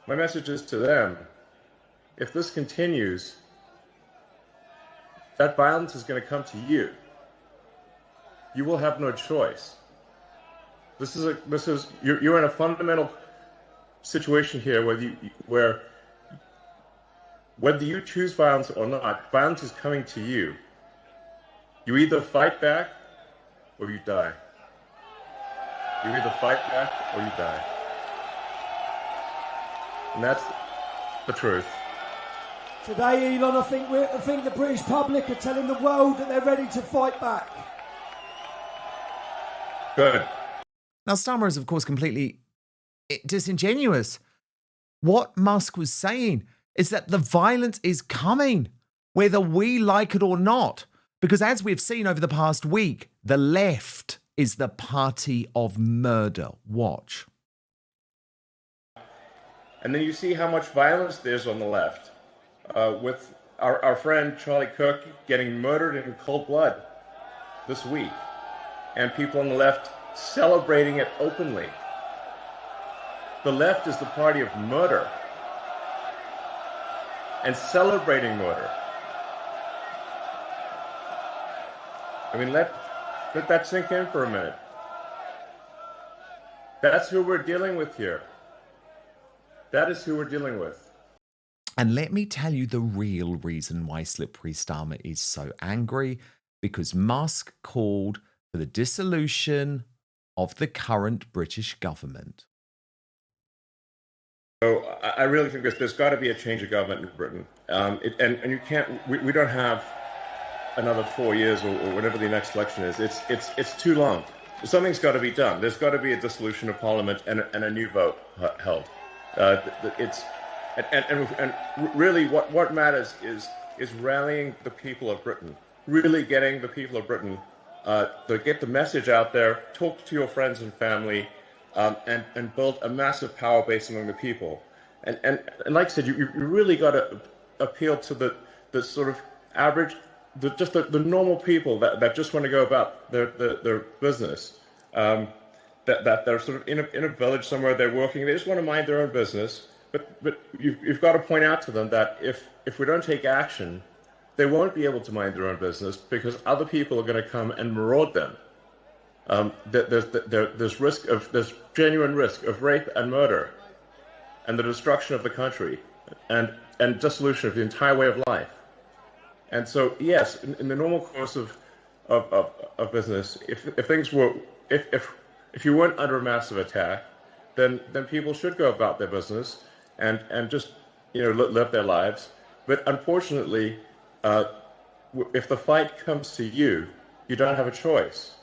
My message is to them: if this continues, that violence is going to come to you. You will have no choice. You're in a fundamental situation here where whether you choose violence or not, violence is coming to you. You either fight back or you die. You either fight back or you die. And that's the truth. Today, Elon, I think the British public are telling the world that they're ready to fight back. Good. Now, Starmer is, of course, completely disingenuous. What Musk was saying is that the violence is coming, whether we like it or not. Because as we've seen over the past week, the left is the party of murder. Watch. And then you see how much violence there's on the left, with our friend Charlie Kirk getting murdered in cold blood this week, and people on the left celebrating it openly. The left is the party of murder and celebrating murder. I mean, let that sink in for a minute. That's who we're dealing with here. That is who we're dealing with. And let me tell you the real reason why Slippery Starmer is so angry, because Musk called for the dissolution of the current British government. So I really think there's got to be a change of government in Britain. And you can't, we don't have another 4 years or whatever the next election is. It's too long. Something's got to be done. There's got to be a dissolution of Parliament and a new vote held. Really what matters is rallying the people of Britain, really getting the people of Britain to get the message out there, talk to your friends and family, and build a massive power base among the people. And like I said, you really got to appeal to the sort of average, the normal people that just want to go about their business. That they're sort of in a village somewhere, they're working, they just want to mind their own business. But you've got to point out to them that if we don't take action, they won't be able to mind their own business because other people are going to come and maraud them. There's genuine risk of rape and murder, and the destruction of the country, and dissolution of the entire way of life. And so, yes, in the normal course of business, if things were if you weren't under a massive attack, then people should go about their business and just live their lives. But unfortunately, if the fight comes to you, you don't have a choice.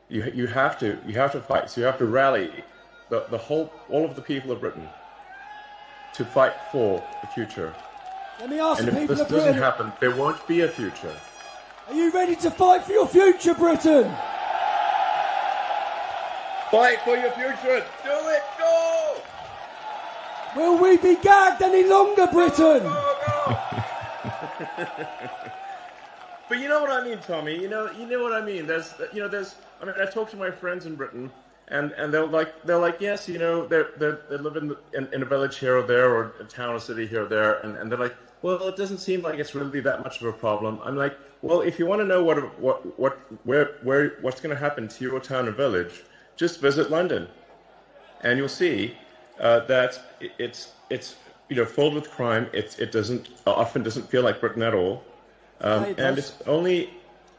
You have to fight. So you have to rally all of the people of Britain to fight for the future. Let me ask and the if people this of doesn't Britain, happen, there won't be a future. are you ready to fight for your future, Britain? Fight for your future. Do it. Go. Will we be gagged any longer, Britain? But you know what I mean, Tommy. You know what I mean. There's. I mean, I talk to my friends in Britain, and they're like, yes, they live in a village here or there, or a town or city here or there, and they're like, well, it doesn't seem like it's really that much of a problem. I'm like, well, if you want to know what's going to happen to your town or village, just visit London, and you'll see that it's filled with crime. It often doesn't feel like Britain at all, and it's only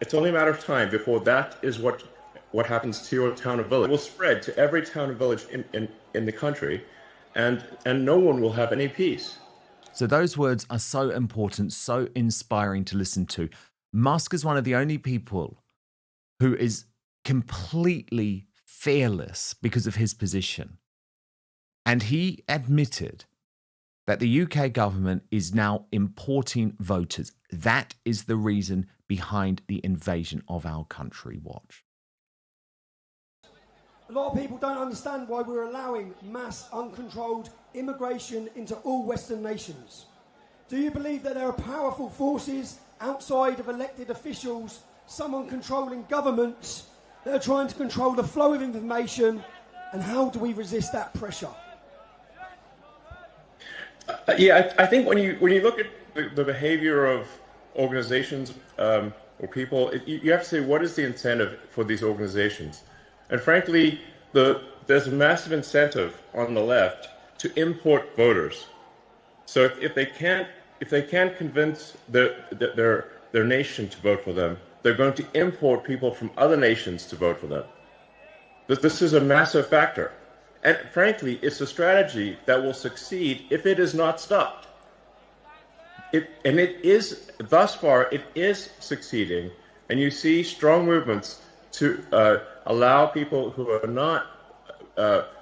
a matter of time before that is what happens to your town or village. It will spread to every town and village in the country, and no one will have any peace. So those words are so important, so inspiring to listen to. Musk is one of the only people who is completely fearless because of his position. And he admitted that the UK government is now importing voters. That is the reason behind the invasion of our country. Watch. A lot of people don't understand why we're allowing mass, uncontrolled immigration into all Western nations. Do you believe that there are powerful forces outside of elected officials, someone controlling governments, that are trying to control the flow of information, and how do we resist that pressure? I think when you look at the behavior of organizations or people, you have to say, what is the incentive for these organizations? And frankly, there's a massive incentive on the left to import voters. So if they can't convince their nation to vote for them, they're going to import people from other nations to vote for them. This is a massive factor. And frankly, it's a strategy that will succeed if it is not stopped. Thus far, it is succeeding. And you see strong movements to allow people who are not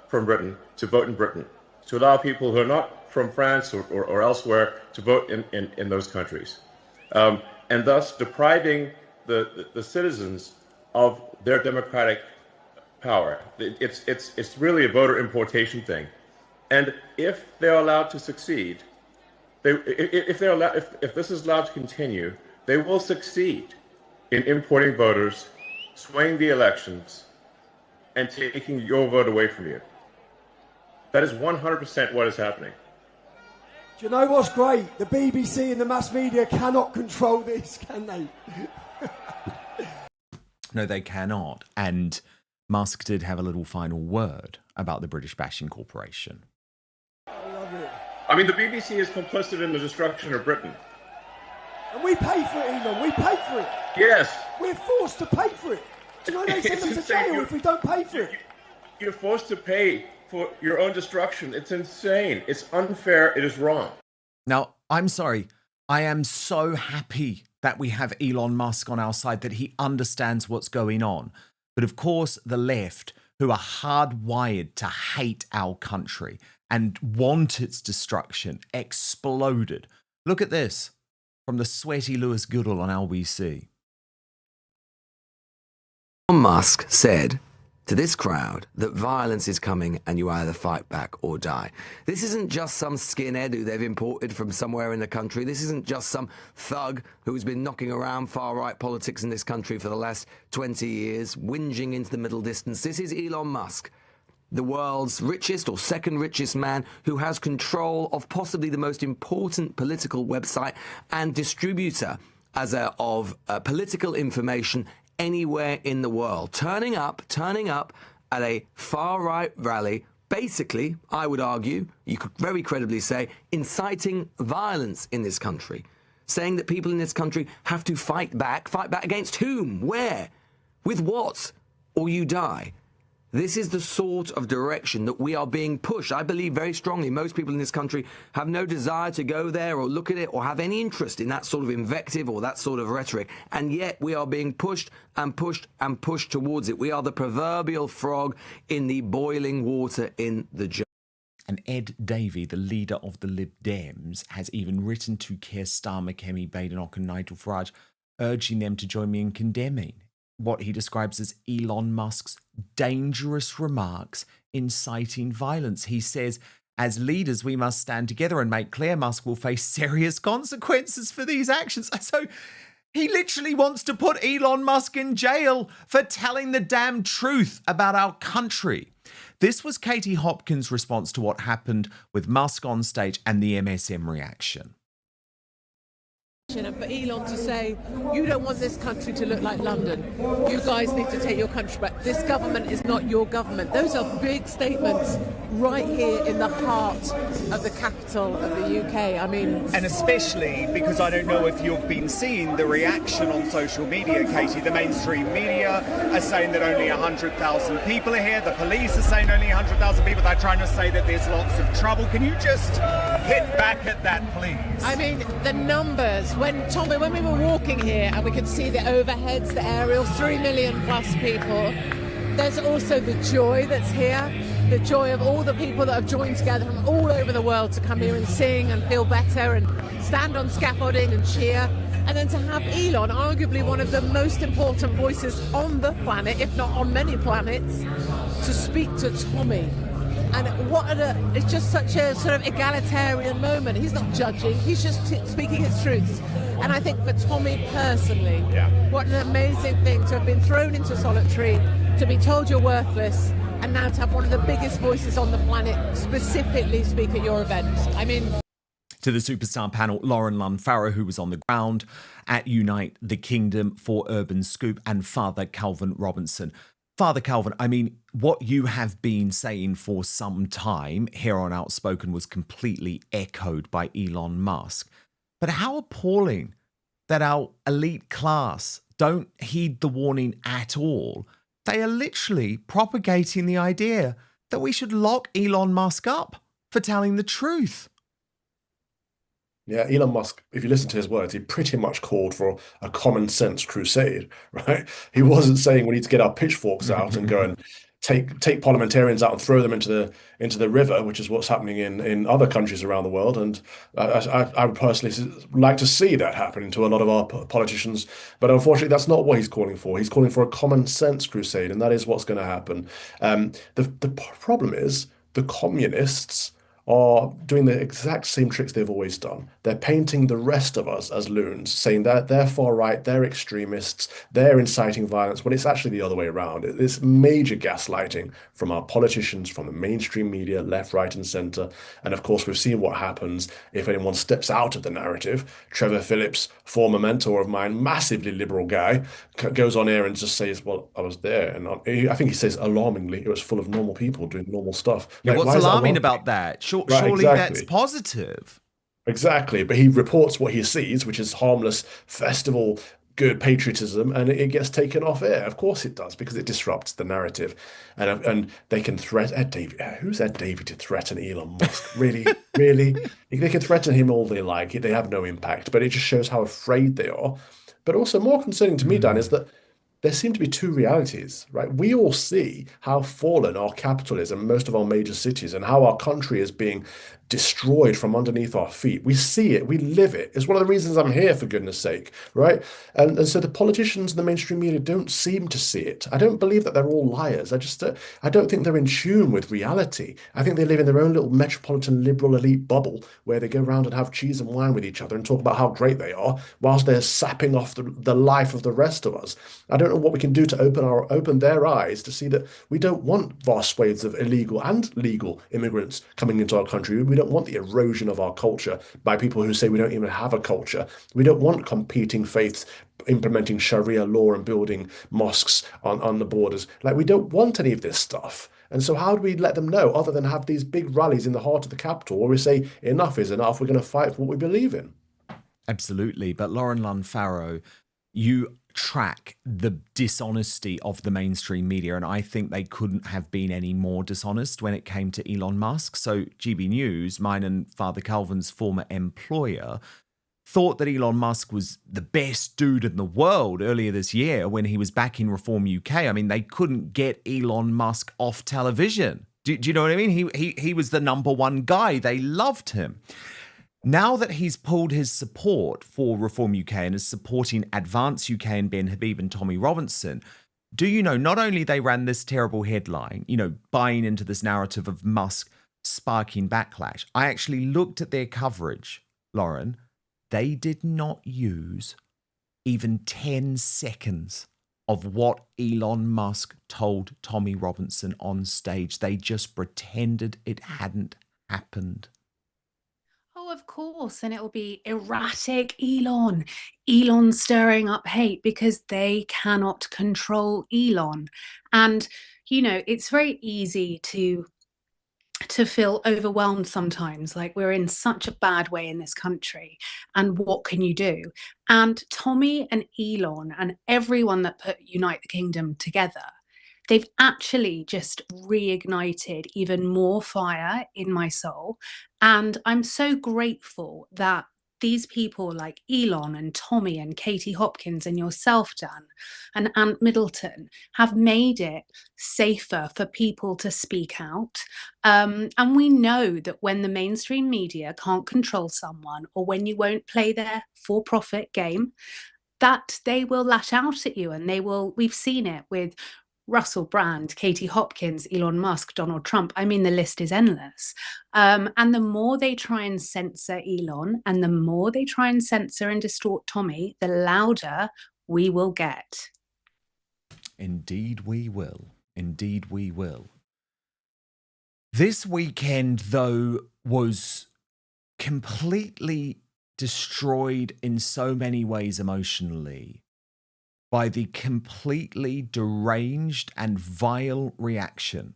from Britain to vote in Britain, to allow people who are not from France or elsewhere to vote in those countries, and thus depriving the citizens of their democratic power. It's really a voter importation thing, and if they're allowed to succeed, if this is allowed to continue, they will succeed in importing voters, swaying the elections, and taking your vote away from you. That is 100% what is happening. Do you know what's great? The BBC and the mass media cannot control this, can they? No, they cannot. And Musk did have a little final word about the British Bashing Corporation. I love it. I mean, the BBC is complicit in the destruction of Britain. And we pay for it, Elon. We pay for it. Yes. We're forced to pay for it. Do you know they send them to jail if we don't pay for it? You're forced to pay for your own destruction. It's insane. It's unfair. It is wrong. Now, I'm sorry. I am so happy that we have Elon Musk on our side, that he understands what's going on. But of course, the left, who are hardwired to hate our country and want its destruction, exploded. Look at this from the sweaty Lewis Goodall on LBC. Musk said to this crowd that violence is coming and you either fight back or die. This isn't just some skinhead who they've imported from somewhere in the country. This isn't just some thug who's been knocking around far-right politics in this country for the last 20 years, whinging into the middle distance. This is Elon Musk, the world's richest or second richest man, who has control of possibly the most important political website and distributor of political information anywhere in the world, turning up at a far-right rally, basically, I would argue, you could very credibly say, inciting violence in this country, saying that people in this country have to fight back against whom, where, with what, or you die. This is the sort of direction that we are being pushed. I believe very strongly most people in this country have no desire to go there or look at it or have any interest in that sort of invective or that sort of rhetoric. And yet we are being pushed and pushed and pushed towards it. We are the proverbial frog in the boiling water in the jar. And Ed Davey, the leader of the Lib Dems, has even written to Keir Starmer, Kemi Badenoch and Nigel Farage, urging them to join me in condemning what he describes as Elon Musk's dangerous remarks inciting violence. He says, as leaders, we must stand together and make clear Musk will face serious consequences for these actions. So He literally wants to put Elon Musk in jail for telling the damn truth about our country. This was Katie Hopkins' response to what happened with Musk on stage and the MSM reaction. And for Elon to say, you don't want this country to look like London. You guys need to take your country back. This government is not your government. Those are big statements right here in the heart of the capital of the UK. I mean... And especially because I don't know if you've been seeing the reaction on social media, Katie. The mainstream media are saying that only 100,000 people are here. The police are saying only 100,000 people. They're trying to say that there's lots of trouble. Can you just hit back at that, please? I mean, the numbers... Tommy, when we were walking here and we could see the overheads, the aerials, 3 million plus people, there's also the joy that's here, the joy of all the people that have joined together from all over the world to come here and sing and feel better and stand on scaffolding and cheer. And then to have Elon, arguably one of the most important voices on the planet, if not on many planets, to speak to Tommy. And it's just such a sort of egalitarian moment. He's not judging, he's just speaking his truths. And I think for Tommy personally, what an amazing thing to have been thrown into solitary, to be told you're worthless, and now to have one of the biggest voices on the planet specifically speak at your event. I mean... To the superstar panel, Lunn, Farrow, who was on the ground at Unite the Kingdom for Urban Scoop, and Father Calvin Robinson. Father Calvin, I mean, what you have been saying for some time here on Outspoken was completely echoed by Elon Musk. But how appalling that our elite class don't heed the warning at all. They are literally propagating the idea that we should lock Elon Musk up for telling the truth. Yeah, Elon Musk, if you listen to his words, he pretty much called for a common sense crusade, right? He wasn't saying we need to get our pitchforks out and go and take parliamentarians out and throw them into the river, which is what's happening in other countries around the world. And I would personally like to see that happening to a lot of our politicians. But unfortunately, that's not what he's calling for. He's calling for a common sense crusade, and that is what's going to happen. The problem is the communists are doing the exact same tricks they've always done. They're painting the rest of us as loons, saying that they're far right, they're extremists, they're inciting violence, when it's actually the other way around. It's major gaslighting from our politicians, from the mainstream media, left, right, and centre. And of course, we've seen what happens if anyone steps out of the narrative. Trevor Phillips, former mentor of mine, massively liberal guy, goes on air and just says, well, I was there. And I think he says, alarmingly, it was full of normal people doing normal stuff. Yeah, like, what's alarming about that? Surely that's positive. Exactly. But he reports what he sees, which is harmless festival, good patriotism, and it gets taken off air. Of course it does, because it disrupts the narrative. And they can threaten Ed Davey. Who's Ed Davey to threaten Elon Musk? Really? Really? They can threaten him all they like. They have no impact. But it just shows how afraid they are. But also more concerning to me, Dan, is that there seem to be two realities, right? We all see how fallen our capital is in most of our major cities and how our country is being destroyed from underneath our feet. We see it, we live it. It's one of the reasons I'm here, for goodness sake, right? And so the politicians and the mainstream media don't seem to see it. I don't believe that they're all liars. I don't think they're in tune with reality. I think they live in their own little metropolitan liberal elite bubble where they go around and have cheese and wine with each other and talk about how great they are whilst they're sapping off the life of the rest of us. I don't know what we can do to open their eyes to see that we don't want vast swathes of illegal and legal immigrants coming into our country. We don't want the erosion of our culture by people who say we don't even have a culture. We don't want competing faiths implementing Sharia law and building mosques on the borders. Like, we don't want any of this stuff. And so how do we let them know, other than have these big rallies in the heart of the capital where we say enough is enough, we're going to fight for what we believe in? Absolutely. But Lunn, Farrow, you track the dishonesty of the mainstream media, and I think they couldn't have been any more dishonest when it came to Elon Musk. So GB News, mine and Father Calvin's former employer, thought that Elon Musk was the best dude in the world earlier this year when he was back in Reform UK. I mean, they couldn't get Elon Musk off television. Do you know what I mean? He was the number one guy. They loved him. Now that he's pulled his support for Reform UK and is supporting Advance UK and Ben Habib and Tommy Robinson, do you know, not only they ran this terrible headline, buying into this narrative of Musk sparking backlash, I actually looked at their coverage, Lauren. They did not use even 10 seconds of what Elon Musk told Tommy Robinson on stage. They just pretended it hadn't happened. Oh, of course. And it will be erratic Elon. Elon stirring up hate because they cannot control Elon. And, it's very easy to feel overwhelmed sometimes, like we're in such a bad way in this country, and what can you do? And Tommy and Elon and everyone that put Unite the Kingdom together, they've actually just reignited even more fire in my soul. And I'm so grateful that these people like Elon and Tommy and Katie Hopkins and yourself, Dan, and Ant Middleton have made it safer for people to speak out. And we know that when the mainstream media can't control someone, or when you won't play their for-profit game, that they will lash out at you, and we've seen it with Russell Brand, Katie Hopkins, Elon Musk, Donald Trump. I mean, the list is endless. And the more they try and censor Elon, and the more they try and censor and distort Tommy, the louder we will get. Indeed we will. Indeed we will. This weekend, though, was completely destroyed in so many ways emotionally by the completely deranged and vile reaction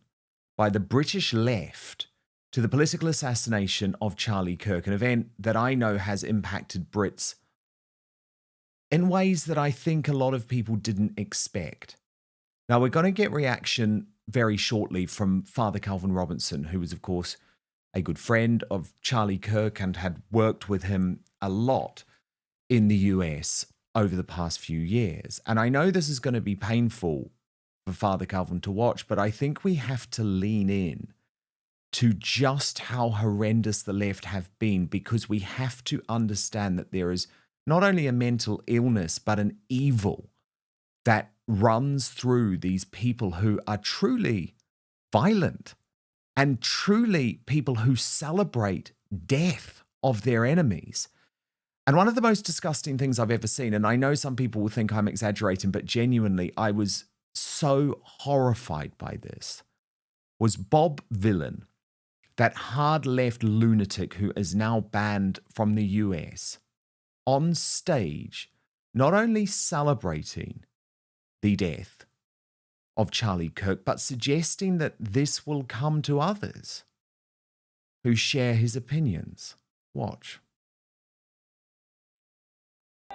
by the British left to the political assassination of Charlie Kirk, an event that I know has impacted Brits in ways that I think a lot of people didn't expect. Now, we're going to get reaction very shortly from Father Calvin Robinson, who was, of course, a good friend of Charlie Kirk and had worked with him a lot in the US over the past few years. And I know this is going to be painful for Father Calvin to watch, but I think we have to lean in to just how horrendous the left have been, because we have to understand that there is not only a mental illness, but an evil that runs through these people who are truly violent and truly people who celebrate death of their enemies. And one of the most disgusting things I've ever seen, and I know some people will think I'm exaggerating, but genuinely, I was so horrified by this, was Bob Vylan, that hard left lunatic who is now banned from the US, on stage, not only celebrating the death of Charlie Kirk, but suggesting that this will come to others who share his opinions. Watch.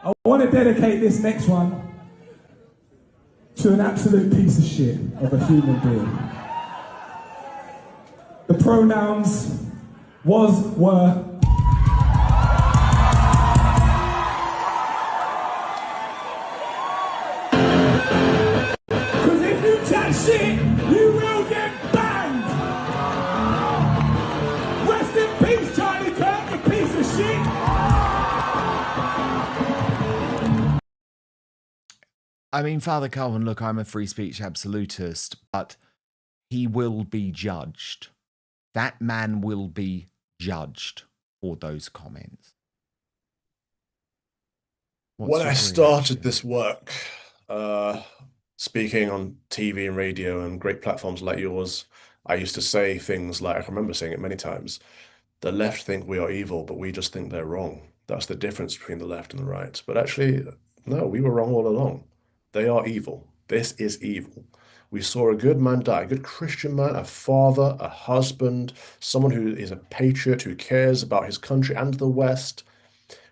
I want to dedicate this next one to an absolute piece of shit of a human being. The pronouns was, were. Because if you chat shit, you will get banned. Rest in peace, Charlie Kirk, you piece of shit. I mean, Father Calvin, look, I'm a free speech absolutist, but he will be judged. That man will be judged for those comments. When I started this work, speaking on TV and radio and great platforms like yours, I used to say things like, I remember saying it many times, the left think we are evil, but we just think they're wrong. That's the difference between the left and the right. But actually, no, we were wrong all along. They are evil. This is evil. We saw a good man die, a good Christian man, a father, a husband, someone who is a patriot, who cares about his country and the West.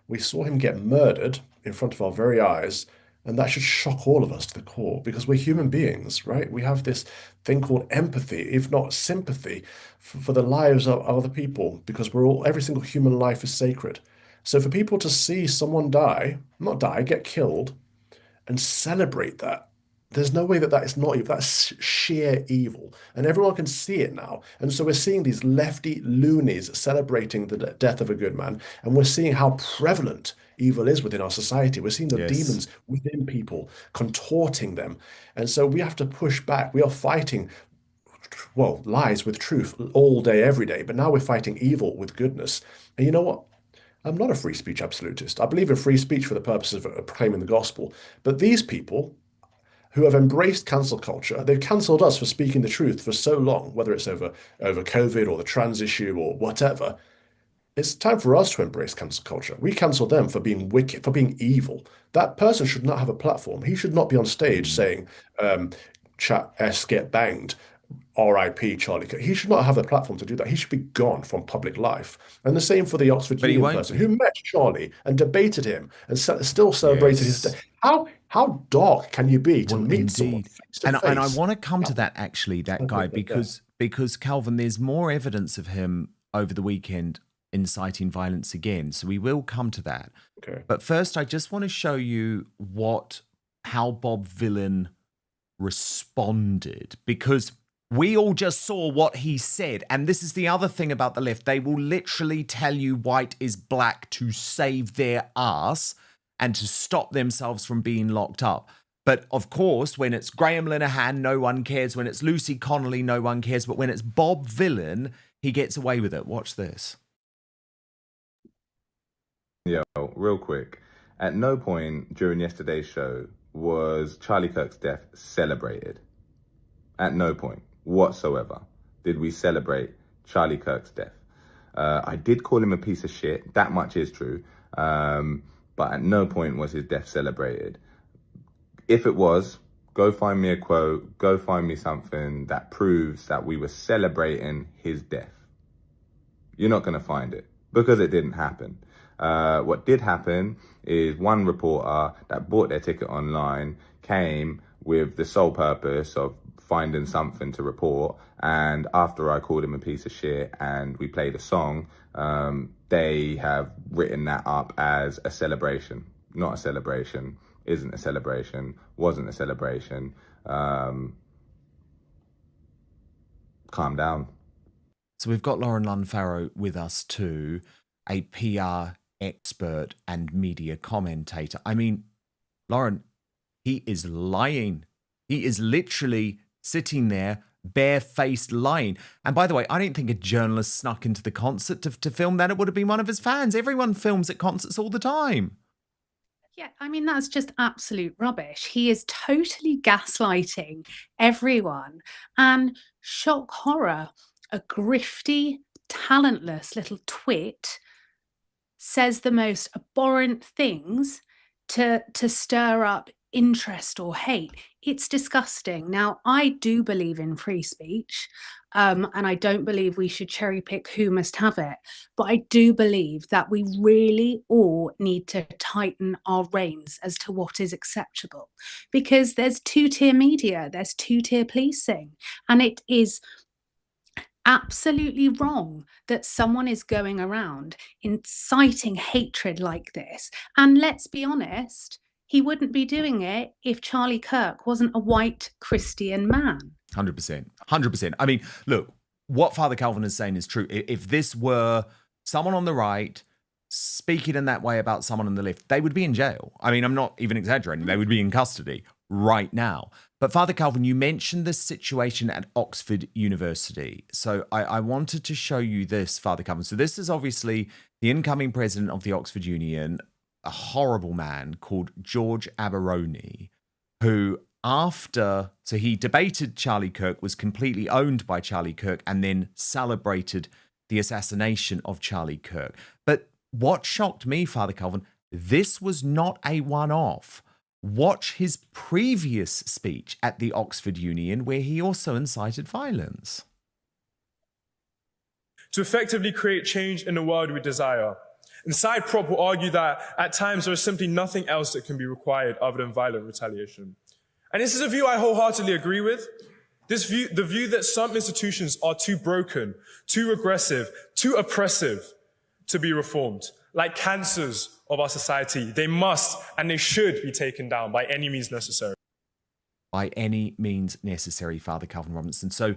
We saw him get murdered in front of our very eyes, and that should shock all of us to the core, because we're human beings, right? We have this thing called empathy, if not sympathy, for the lives of other people, because every single human life is sacred. So for people to see someone get killed, and celebrate that, there's no way that is not evil. That's sheer evil. And everyone can see it now. And so we're seeing these lefty loonies celebrating the death of a good man. And we're seeing how prevalent evil is within our society. We're seeing the demons within people, contorting them. And so we have to push back. We are fighting, lies with truth all day, every day. But now we're fighting evil with goodness. And you know what? I'm not a free speech absolutist. I believe in free speech for the purposes of proclaiming the gospel. But these people who have embraced cancel culture, they've cancelled us for speaking the truth for so long, whether it's over COVID or the trans issue or whatever. It's time for us to embrace cancel culture. We cancel them for being wicked, for being evil. That person should not have a platform. He should not be on stage saying, chat S get banged, R.I.P. Charlie Kirk. He should not have the platform to do that. He should be gone from public life. And the same for the Oxford But he Union won't person be. who met Charlie and debated him and still celebrated his Yes. death. How dark can you be to Well, meet someone indeed. face to And I face? want to come to that actually, that guy, because Calvin, there's more evidence of him over the weekend inciting violence again. So we will come to that. Okay. But first, I just want to show you how Bob Vylan responded, because we all just saw what he said. And this is the other thing about the left. They will literally tell you white is black to save their ass and to stop themselves from being locked up. But of course, when it's Graham Linehan, no one cares. When it's Lucy Connolly, no one cares. But when it's Bob Vylan, he gets away with it. Watch this. Yo, real quick. At no point during yesterday's show was Charlie Kirk's death celebrated. At no point whatsoever did we celebrate Charlie Kirk's death. I did call him a piece of shit. That much is true. But at no point was his death celebrated. If it was, go find me a quote, go find me something that proves that we were celebrating his death. You're not going to find it because it didn't happen. What did happen is one reporter that bought their ticket online came with the sole purpose of finding something to report, and after I called him a piece of shit and we played a song, they have written that up as a celebration. Not a celebration, isn't a celebration, wasn't a celebration. Calm down. So we've got Lunn Farrow with us too, a PR expert and media commentator. I mean, Lauren, he is lying. He is literally sitting there, barefaced lying. And by the way, I don't think a journalist snuck into the concert to film that. It would have been one of his fans. Everyone films at concerts all the time. Yeah, I mean, that's just absolute rubbish. He is totally gaslighting everyone. And shock horror, a grifty, talentless little twit says the most abhorrent things to stir up interest or hate. It's disgusting. Now, I do believe in free speech, and I don't believe we should cherry pick who must have it. But I do believe that we really all need to tighten our reins as to what is acceptable, because there's two-tier media, there's two-tier policing, and it is absolutely wrong that someone is going around inciting hatred like this. And let's be honest, he wouldn't be doing it if Charlie Kirk wasn't a white Christian man. 100%. 100%. I mean, look, what Father Calvin is saying is true. If this were someone on the right speaking in that way about someone on the left, they would be in jail. I mean, I'm not even exaggerating. They would be in custody right now. But Father Calvin, you mentioned this situation at Oxford University. So I wanted to show you this, Father Calvin. So this is obviously the incoming president of the Oxford Union, a horrible man called George Aberoni, who so he debated Charlie Kirk, was completely owned by Charlie Kirk, and then celebrated the assassination of Charlie Kirk. But what shocked me, Father Calvin, this was not a one-off. Watch his previous speech at the Oxford Union, where he also incited violence. To effectively create change in the world we desire. And Side Prop will argue that at times there is simply nothing else that can be required other than violent retaliation. And this is a view I wholeheartedly agree with. The view that some institutions are too broken, too regressive, too oppressive to be reformed. Like cancers of our society, they must and they should be taken down by any means necessary. By any means necessary, Father Calvin Robinson. So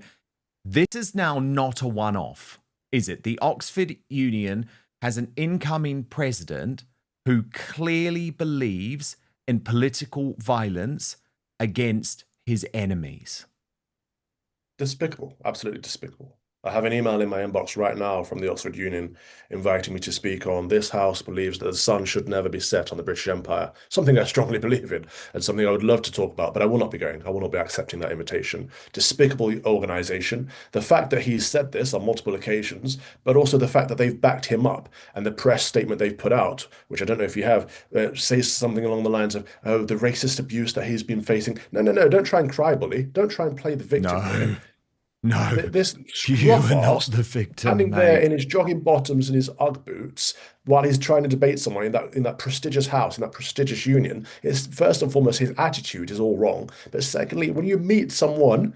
this is now not a one-off, is it? The Oxford Union has an incoming president who clearly believes in political violence against his enemies. Despicable, absolutely despicable. I have an email in my inbox right now from the Oxford Union inviting me to speak on "This House believes that the sun should never be set on the British Empire," something I strongly believe in and something I would love to talk about, but I will not be going. I will not be accepting that invitation. Despicable organisation. The fact that he's said this on multiple occasions, but also the fact that they've backed him up, and the press statement they've put out, which I don't know if you have, says something along the lines of, "Oh, the racist abuse that he's been facing." No, don't try and cry bully. Don't try and play the victim here. No, this you are not the victim, standing mate. there in his jogging bottoms and his Ugg boots while he's trying to debate someone in that prestigious house, in that prestigious union. It's first and foremost, his attitude is all wrong. But secondly, when you meet someone,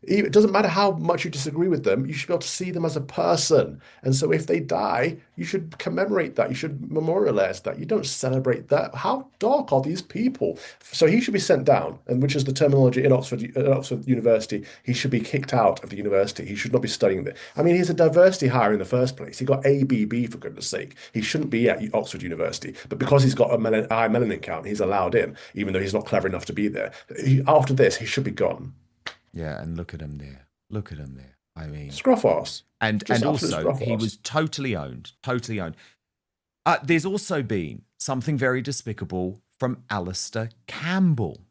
it doesn't matter how much you disagree with them, you should be able to see them as a person. And so if they die, you should commemorate that. You should memorialize that. You don't celebrate that. How dark are these people? So he should be sent down, and which is the terminology in Oxford University. He should be kicked out of the university. He should not be studying there. I mean, he's a diversity hire in the first place. He got ABB, for goodness sake. He shouldn't be at Oxford University. But because he's got a high melanin count, he's allowed in, even though he's not clever enough to be there. After this, he should be gone. Yeah, and look at him there. Look at him there. I mean, scruff arse. And also, he was totally owned. Totally owned. There's also been something very despicable from Alastair Campbell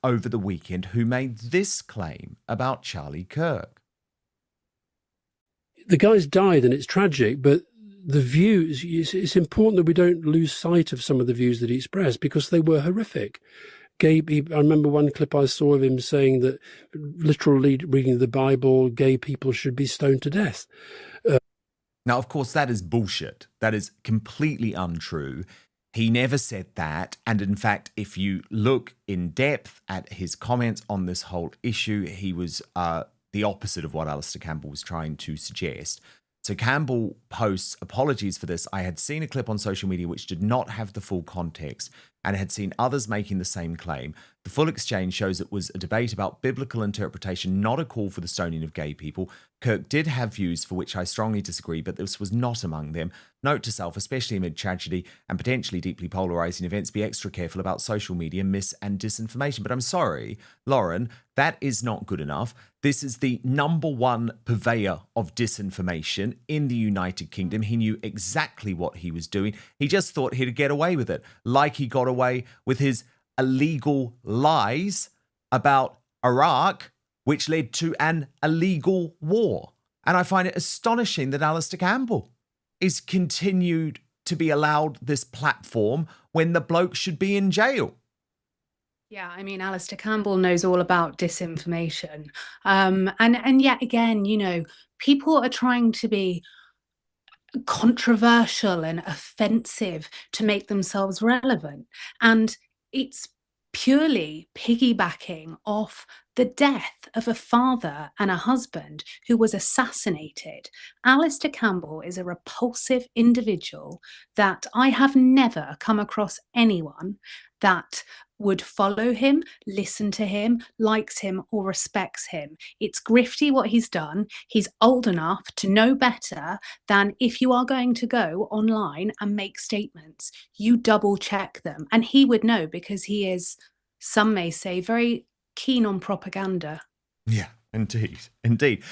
over the weekend, who made this claim about Charlie Kirk. The guy's died, and it's tragic, but the views, it's important that we don't lose sight of some of the views that he expressed, because they were horrific. I remember one clip I saw of him saying that, literally reading the Bible, gay people should be stoned to death. Now, of course, that is bullshit. That is completely untrue. He never said that. And in fact, if you look in depth at his comments on this whole issue, he was the opposite of what Alastair Campbell was trying to suggest. So Campbell posts apologies for this. I had seen a clip on social media which did not have the full context, and had seen others making the same claim. The full exchange shows it was a debate about biblical interpretation, not a call for the stoning of gay people. Kirk did have views for which I strongly disagree, but this was not among them. Note to self, especially amid tragedy and potentially deeply polarizing events, be extra careful about social media mis and disinformation. But I'm sorry, Lauren, that is not good enough. This is the #1 purveyor of disinformation in the United Kingdom. He knew exactly what he was doing. He just thought he'd get away with it, like he got away with his illegal lies about Iraq, which led to an illegal war. And I find it astonishing that Alastair Campbell is continued to be allowed this platform when the bloke should be in jail. Yeah, I mean, Alastair Campbell knows all about disinformation. And yet again, you know, people are trying to be controversial and offensive to make themselves relevant. And it's purely piggybacking off the death of a father and a husband who was assassinated. Alastair Campbell is a repulsive individual that I have never come across anyone that would follow him, listen to him, likes him, or respects him. It's grifty what he's done. He's old enough to know better than, if you are going to go online and make statements, you double check them. And he would know, because he is, some may say, very keen on propaganda. Yeah, indeed. Indeed.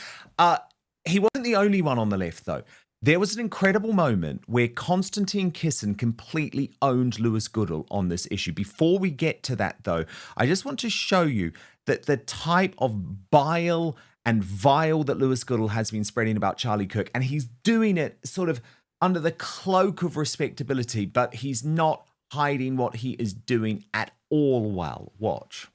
He wasn't the only one on the left, though. There was an incredible moment where Konstantin Kisin completely owned Lewis Goodall on this issue. Before we get to that, though, I just want to show you that the type of bile and vile that Lewis Goodall has been spreading about Charlie Kirk, and he's doing it sort of under the cloak of respectability, but he's not hiding what he is doing at all well. Watch.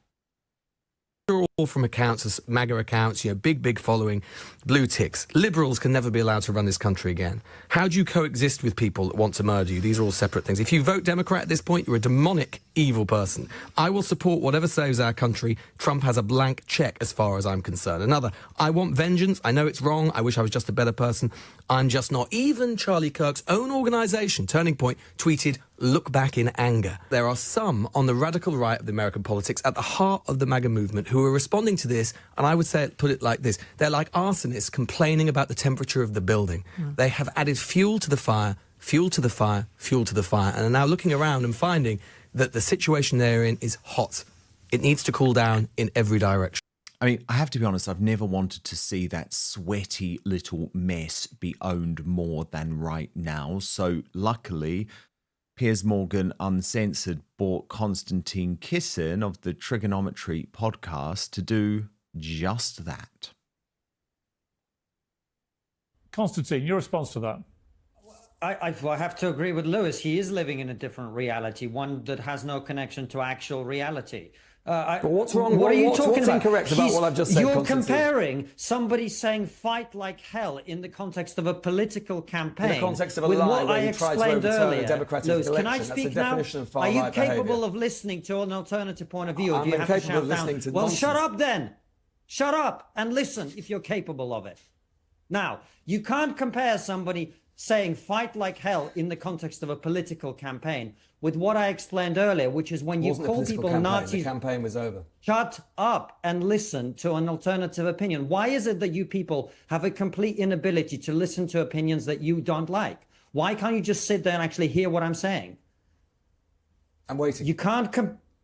All from accounts, MAGA accounts, you know, big following, blue ticks. Liberals can never be allowed to run this country again. How do you coexist with people that want to murder you? These are all separate things. If you vote Democrat at this point, you're a demonic, evil person. I will support whatever saves our country. Trump has a blank check as far as I'm concerned. Another, I want vengeance. I know it's wrong. I wish I was just a better person. I'm just not. Even Charlie Kirk's own organisation, Turning Point, tweeted, look back in anger. There are some on the radical right of the American politics at the heart of the MAGA movement who are responding to this, and I would say, put it like this, they're like arsonists complaining about the temperature of the building. They have added fuel to the fire, fuel to the fire, fuel to the fire, and are now looking around and finding that the situation they're in is hot. It needs to cool down in every direction. I mean, I have to be honest, I've never wanted to see that sweaty little mess be owned more than right now. So luckily, Piers Morgan Uncensored bought Konstantin Kisin of the Trigonometry podcast to do just that. Konstantin, your response to that? I have to agree with Lewis. He is living in a different reality, one that has no connection to actual reality. But what's wrong? What are you talking what's about? Incorrect about what I've just said? You're Konstantin? comparing somebody saying "fight like hell" in the context of a political campaign In the context of a with lie what where I you tried to explained overturn a earlier. democratic Lewis, can I election. That's speak the now? definition of Are you far-right capable behaviour. of listening to an alternative point of view, or I'm do you have to incapable shout of down? listening to Well, nonsense. shut up then. Shut up and listen if you're capable of it. Now, you can't compare somebody saying fight like hell in the context of a political campaign with what I explained earlier, which is when you call people Nazis. The campaign was over. Shut up and listen to an alternative opinion. Why is it that you people have a complete inability to listen to opinions that you don't like? Why can't you just sit there and actually hear what I'm saying? I'm waiting. You can't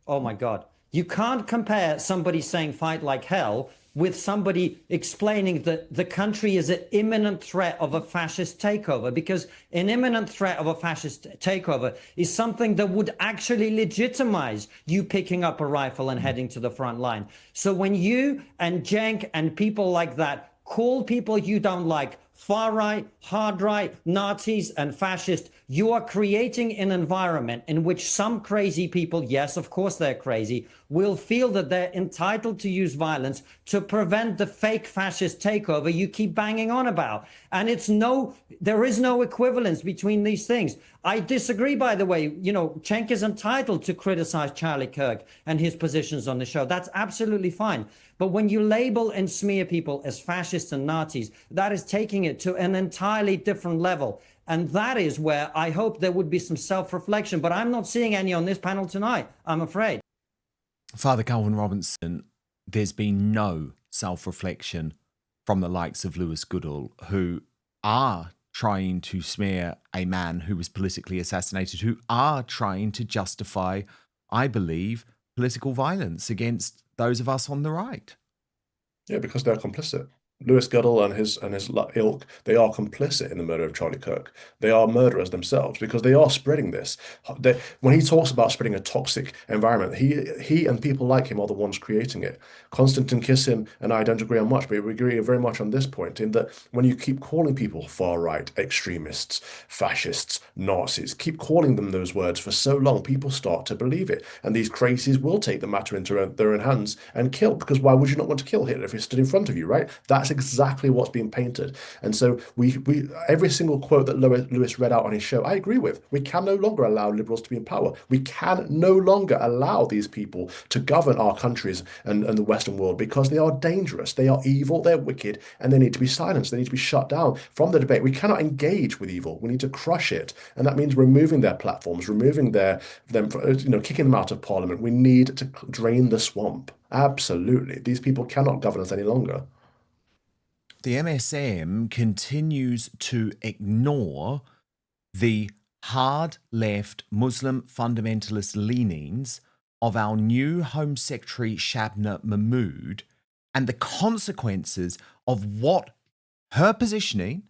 oh my God. You can't compare somebody saying fight like hell with somebody explaining that the country is an imminent threat of a fascist takeover, because an imminent threat of a fascist takeover is something that would actually legitimize you picking up a rifle and heading to the front line. So when you and Cenk and people like that call people you don't like far right, hard right, Nazis and fascists, you are creating an environment in which some crazy people, yes, of course they're crazy, will feel that they're entitled to use violence to prevent the fake fascist takeover you keep banging on about. And there is no equivalence between these things. I disagree, by the way. You know, Cenk is entitled to criticize Charlie Kirk and his positions on the show. That's absolutely fine. But when you label and smear people as fascists and Nazis, that is taking it to an entirely different level. And that is where I hope there would be some self-reflection. But I'm not seeing any on this panel tonight, I'm afraid. Father Calvin Robinson, there's been no self-reflection from the likes of Lewis Goodall, who are trying to smear a man who was politically assassinated, who are trying to justify, I believe, political violence against those of us on the right. Yeah, because they're complicit. Lewis Goodall and his ilk, they are complicit in the murder of Charlie Kirk. They are murderers themselves because they are spreading this. When he talks about spreading a toxic environment, he and people like him are the ones creating it. Konstantin Kisin and I don't agree on much, but we agree very much on this point, in that when you keep calling people far-right, extremists, fascists, Nazis, keep calling them those words for so long, people start to believe it. And these crazies will take the matter into their own hands and kill, because why would you not want to kill Hitler if he stood in front of you, right? That's exactly what's being painted. And so we every single quote that Lewis read out on his show, I agree with. We can no longer allow liberals to be in power. We can no longer allow these people to govern our countries and the Western world, because they are dangerous, they are evil, they're wicked, and they need to be silenced. They need to be shut down from the debate. We cannot engage with evil. We need to crush it. And that means removing their platforms, removing them, kicking them out of parliament. We need to drain the swamp. Absolutely. These people cannot govern us any longer. The MSM continues to ignore the hard left Muslim fundamentalist leanings of our new Home Secretary Shabna Mahmood and the consequences of what her positioning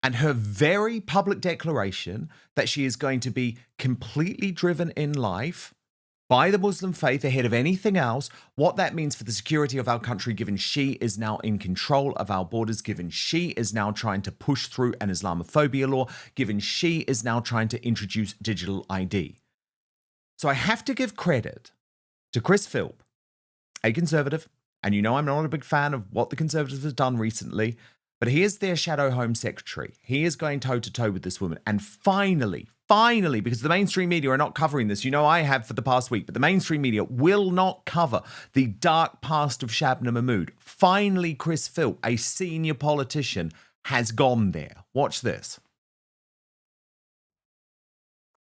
and her very public declaration that she is going to be completely driven in life by the Muslim faith ahead of anything else, what that means for the security of our country, given she is now in control of our borders, given she is now trying to push through an Islamophobia law, given she is now trying to introduce digital ID. So I have to give credit to Chris Philp, a conservative, and you know I'm not a big fan of what the Conservatives have done recently, but he is their shadow Home Secretary. He is going toe-to-toe with this woman. And finally, because the mainstream media are not covering this, you know I have for the past week, but the mainstream media will not cover the dark past of Shabna Mahmood. Finally, Chris Philp, a senior politician, has gone there. Watch this.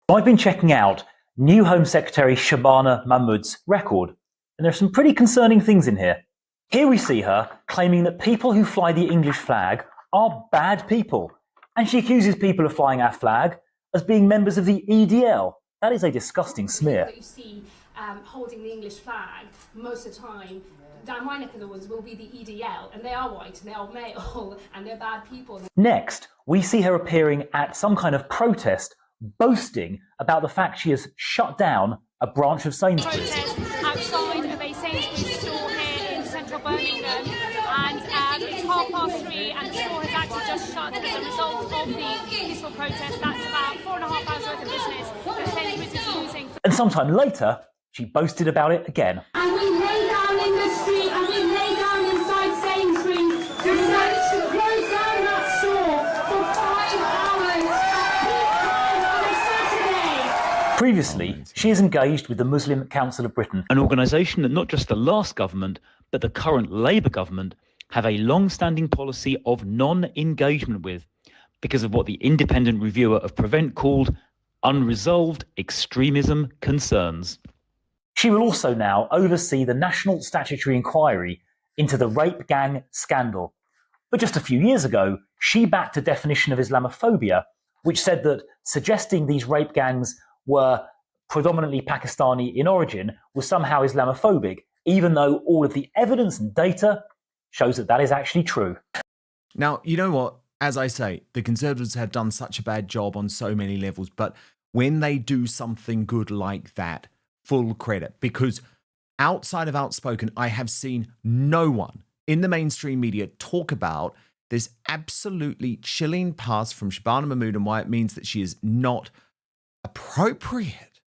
I've been checking out new Home Secretary Shabana Mahmood's record, and there are some pretty concerning things in here. Here we see her claiming that people who fly the English flag are bad people, and she accuses people of flying our flag as being members of the EDL. That is a disgusting smear. That you see holding the English flag most of the time down my neck of the woods will be the EDL, and they are white and they are male and they're bad people. Next, we see her appearing at some kind of protest, boasting about the fact she has shut down a branch of Sainsbury's. Protest outside of a Sainsbury's store here in central Birmingham, and it's 3:30 and the store has actually just shut as a result of the peaceful protest. That's about 4.5 hours worth of business that Sainsbury's is losing. And sometime later, she boasted about it again. And we lay down in the street and we lay down inside Sainsbury's to close down that store for 5 hours on a Saturday. Previously, she is engaged with the Muslim Council of Britain, an organisation that not just the last government, but the current Labour government have a long-standing policy of non-engagement with, because of what the independent reviewer of Prevent called unresolved extremism concerns. She will also now oversee the National Statutory Inquiry into the rape gang scandal. But just a few years ago, she backed a definition of Islamophobia, which said that suggesting these rape gangs were predominantly Pakistani in origin was somehow Islamophobic, even though all of the evidence and data shows that that is actually true. Now, you know what? As I say, the Conservatives have done such a bad job on so many levels, but when they do something good like that, full credit, because outside of Outspoken, I have seen no one in the mainstream media talk about this absolutely chilling past from Shabana Mahmood and why it means that she is not appropriate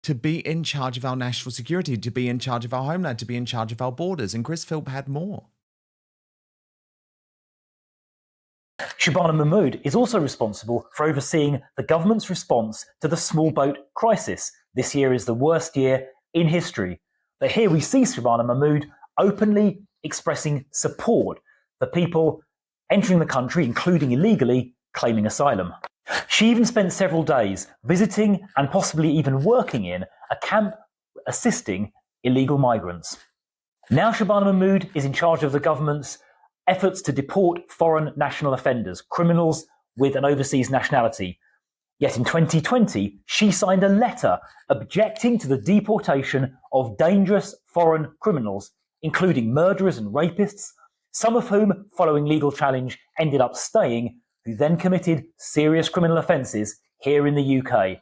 to be in charge of our national security, to be in charge of our homeland, to be in charge of our borders. And Chris Philp had more. Shabana Mahmood is also responsible for overseeing the government's response to the small boat crisis. This year is the worst year in history. But here we see Shabana Mahmood openly expressing support for people entering the country, including illegally, claiming asylum. She even spent several days visiting and possibly even working in a camp assisting illegal migrants. Now Shabana Mahmood is in charge of the government's efforts to deport foreign national offenders, criminals with an overseas nationality. Yet in 2020, she signed a letter objecting to the deportation of dangerous foreign criminals, including murderers and rapists, some of whom, following legal challenge, ended up staying, who then committed serious criminal offences here in the UK.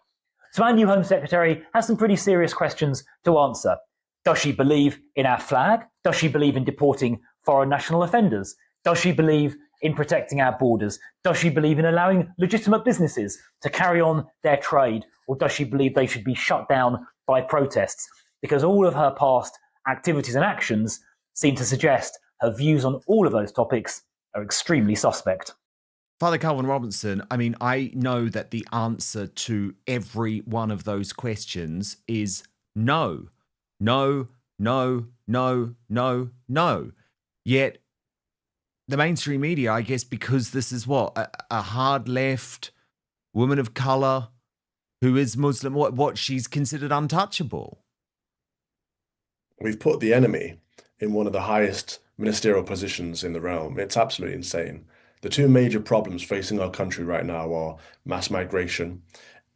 So our new Home Secretary has some pretty serious questions to answer. Does she believe in our flag? Does she believe in deporting foreign national offenders? Does she believe in protecting our borders? Does she believe in allowing legitimate businesses to carry on their trade? Or does she believe they should be shut down by protests? Because all of her past activities and actions seem to suggest her views on all of those topics are extremely suspect. Father Calvin Robinson, I mean, I know that the answer to every one of those questions is no. No, no, no, no, no. Yet the mainstream media, I guess, because this is a hard left woman of color who is Muslim, what she's considered untouchable. We've put the enemy in one of the highest ministerial positions in the realm. It's absolutely insane. The two major problems facing our country right now are mass migration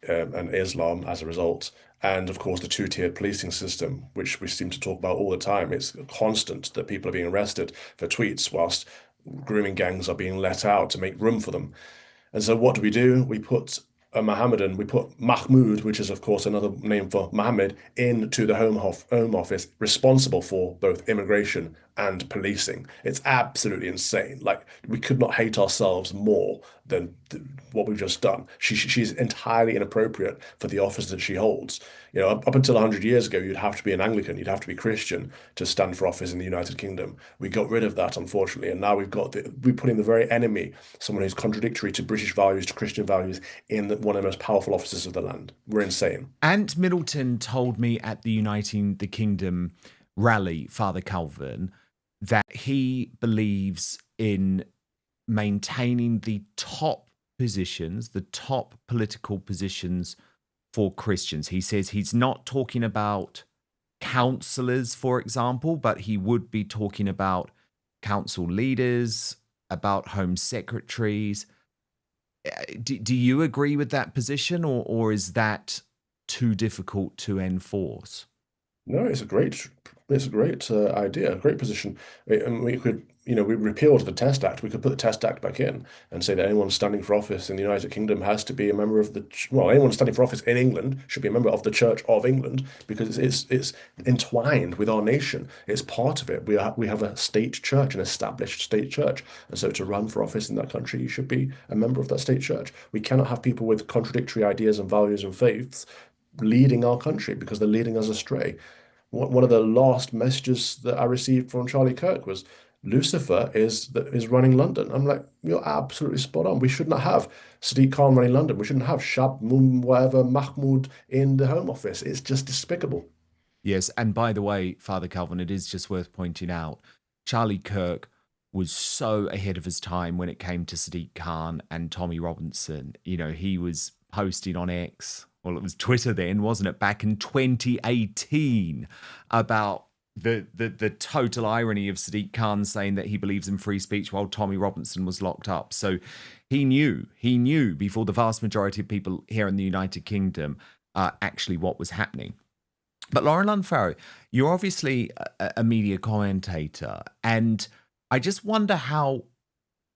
and Islam as a result, and of course the two-tiered policing system, which we seem to talk about all the time. It's constant that people are being arrested for tweets whilst grooming gangs are being let out to make room for them. And so what do? We put a Mohammedan, we put Mahmoud, which is of course another name for Mohammed, into the Home Office, responsible for both immigration and policing. It's absolutely insane. Like, we could not hate ourselves more than what we've just done. She's entirely inappropriate for the office that she holds. You know, up until 100 years ago, you'd have to be an Anglican, you'd have to be Christian to stand for office in the United Kingdom. We got rid of that, unfortunately, and now we're putting the very enemy, someone who's contradictory to British values, to Christian values, in one of the most powerful offices of the land. We're insane. Ant Middleton told me at the Uniting the Kingdom rally, Father Calvin, that he believes in maintaining the top positions, the top political positions for Christians. He says he's not talking about councillors, for example, but he would be talking about council leaders, about home secretaries. Do you agree with that position, or is that too difficult to enforce? No, it's a great idea, a great position. And we could, we repealed the Test Act. We could put the Test Act back in and say that anyone standing for office in the United Kingdom has to be a member of anyone standing for office in England should be a member of the Church of England because it's entwined with our nation. It's part of it. We have a state church, an established state church, and so to run for office in that country, you should be a member of that state church. We cannot have people with contradictory ideas and values and faiths leading our country because they're leading us astray. One of the last messages that I received from Charlie Kirk was Lucifer is running London. I'm like, you're absolutely spot on. We should not have Sadiq Khan running London. We shouldn't have Mahmoud in the Home Office. It's just despicable. Yes, and by the way, Father Calvin, it is just worth pointing out, Charlie Kirk was so ahead of his time when it came to Sadiq Khan and Tommy Robinson. He was posting on X, well, it was Twitter then, wasn't it, back in 2018, about the total irony of Sadiq Khan saying that he believes in free speech while Tommy Robinson was locked up. So he knew before the vast majority of people here in the United Kingdom actually what was happening. But Lauren Lunn Farrow, you're obviously a media commentator, and I just wonder how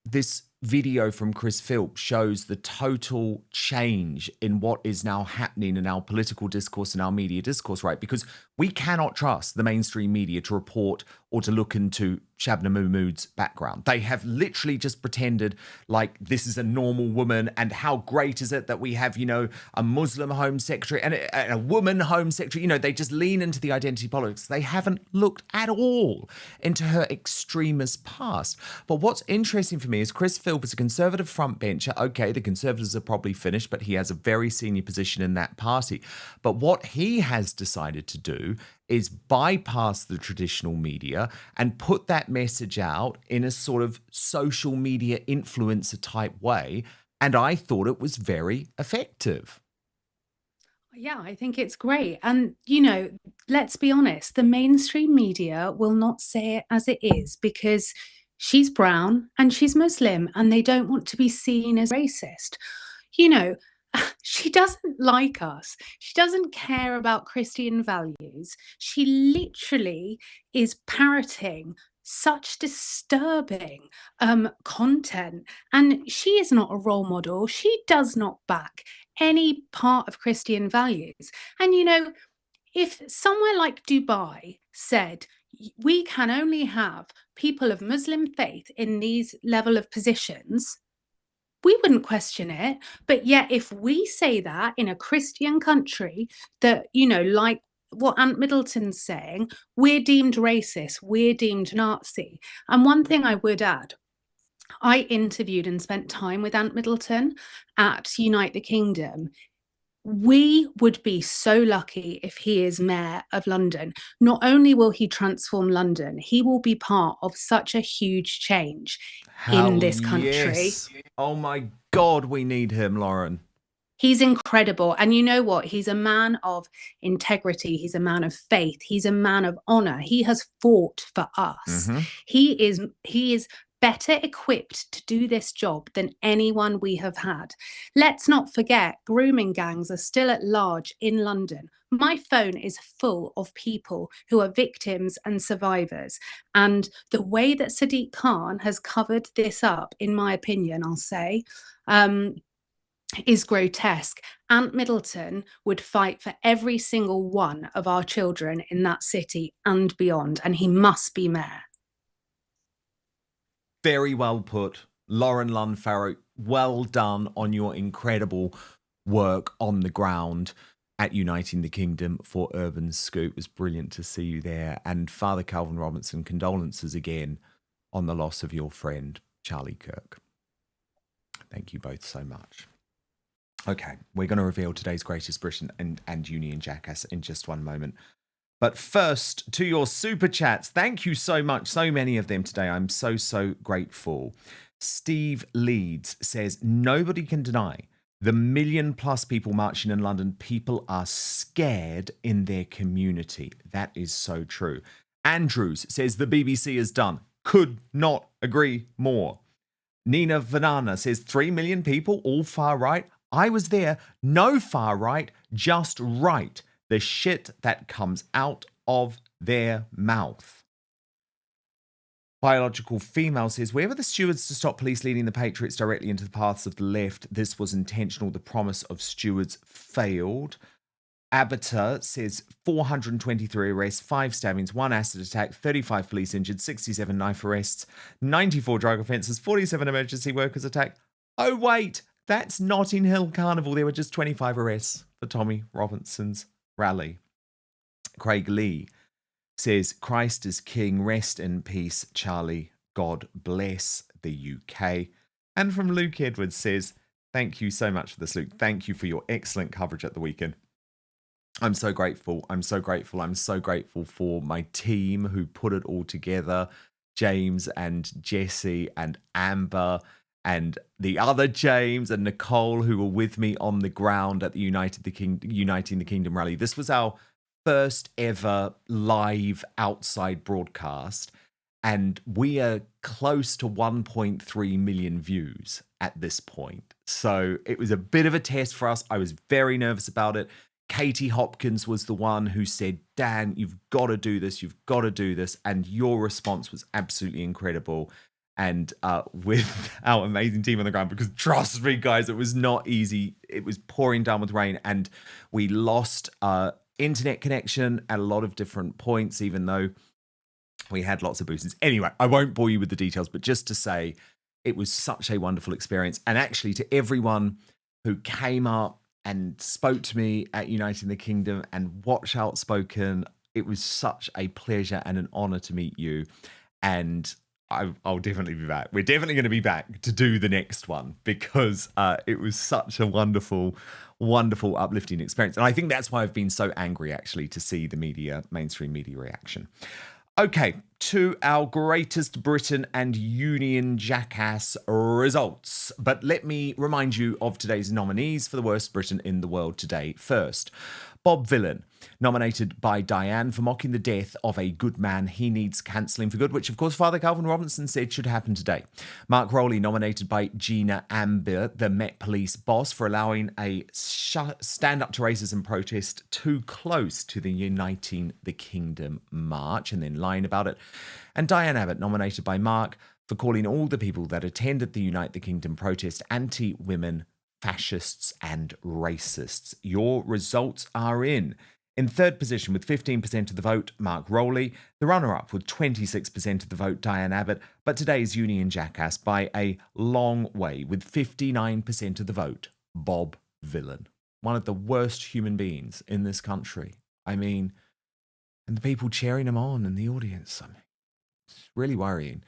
this video from Chris Philp shows the total change in what is now happening in our political discourse and our media discourse, right? Because we cannot trust the mainstream media to report or to look into Shabnam Mahmood's background. They have literally just pretended like this is a normal woman, and how great is it that we have, a Muslim Home Secretary and a woman Home Secretary. They just lean into the identity politics. They haven't looked at all into her extremist past. But what's interesting for me is Chris Philp is a Conservative frontbencher. Okay, the Conservatives are probably finished, but he has a very senior position in that party. But what he has decided to do is bypass the traditional media and put that message out in a sort of social media influencer type way. And I thought it was very effective. Yeah, I think it's great. And, let's be honest, the mainstream media will not say it as it is because she's brown and she's Muslim and they don't want to be seen as racist. She doesn't like us. She doesn't care about Christian values. She literally is parroting such disturbing content. And she is not a role model. She does not back any part of Christian values. And, if somewhere like Dubai said, we can only have people of Muslim faith in these level of positions, we wouldn't question it. But yet, if we say that in a Christian country, that, like what Ant Middleton's saying, we're deemed racist, we're deemed Nazi. And one thing I would add, I interviewed and spent time with Ant Middleton at Unite the Kingdom. We would be so lucky if he is Mayor of London. Not only will he transform London, he will be part of such a huge change in this country. Yes. Oh my God, we need him, Lauren. He's incredible. And you know what? He's a man of integrity. He's a man of faith. He's a man of honor. He has fought for us. Mm-hmm. He is better equipped to do this job than anyone we have had. Let's not forget, grooming gangs are still at large in London. My phone is full of people who are victims and survivors. And the way that Sadiq Khan has covered this up, in my opinion, I'll say, is grotesque. Ant Middleton would fight for every single one of our children in that city and beyond, and he must be mayor. Very well put. Lauren Lunn Farrow, well done on your incredible work on the ground at Uniting the Kingdom for Urban Scoop. It was brilliant to see you there. And Father Calvin Robinson, condolences again on the loss of your friend, Charlie Kirk. Thank you both so much. Okay, we're going to reveal today's greatest Britain and Union jackass in just one moment. But first, to your super chats. Thank you so much. So many of them today. I'm so grateful. Steve Leeds says, nobody can deny the 1 million+ people marching in London. People are scared in their community. That is so true. Andrews says, the BBC is done. Could not agree more. Nina Vanana says, 3 million people, all far right. I was there. No far right, just right. The shit that comes out of their mouth. Biological Female says, wherever the stewards to stop police leading the patriots directly into the paths of the left, this was intentional. The promise of stewards failed. Abita says 423 arrests, 5 stabbings, 1 acid attack, 35 police injured, 67 knife arrests, 94 drug offences, 47 emergency workers attacked. Oh, wait, that's Notting Hill Carnival. There were just 25 arrests for Tommy Robinson's rally. Craig Lee says, Christ is King, rest in peace, Charlie. God bless the UK. And from Luke Edwards says, thank you so much for this, Luke. Thank you for your excellent coverage at the weekend. I'm so grateful. I'm so grateful. I'm so grateful for my team who put it all together. James and Jesse and Amber and the other James and Nicole who were with me on the ground at the Uniting the Kingdom rally. This was our first ever live outside broadcast, and we are close to 1.3 million views at this point. So it was a bit of a test for us. I was very nervous about it. Katie Hopkins was the one who said, Dan, you've got to do this. You've got to do this. And your response was absolutely incredible. And with our amazing team on the ground, because trust me, guys, it was not easy. It was pouring down with rain, and we lost internet connection at a lot of different points, even though we had lots of boosters. Anyway, I won't bore you with the details, but just to say it was such a wonderful experience. And actually, to everyone who came up and spoke to me at Uniting the Kingdom and watched Outspoken, it was such a pleasure and an honor to meet you. And I'll definitely be back. We're definitely going to be back to do the next one, because it was such a wonderful, wonderful, uplifting experience. And I think that's why I've been so angry, actually, to see the mainstream media reaction. Okay, to our greatest Britain and Union jackass results. But let me remind you of today's nominees for the worst Britain in the world today. First, Bob Vylan, nominated by Diane for mocking the death of a good man he needs cancelling for good, which of course Father Calvin Robinson said should happen today. Mark Rowley, nominated by Gina Amber, the Met Police boss, for allowing a stand up to racism protest too close to the Uniting the Kingdom march and then lying about it. And Diane Abbott, nominated by Mark, for calling all the people that attended the Unite the Kingdom protest anti-women, fascists and racists. Your results are in. In third position with 15% of the vote, Mark Rowley. The runner-up with 26% of the vote, Diane Abbott. But today's Union jackass by a long way with 59% of the vote, Bob Vylan. One of the worst human beings in this country. I mean, and the people cheering him on in the audience. I mean, it's really worrying.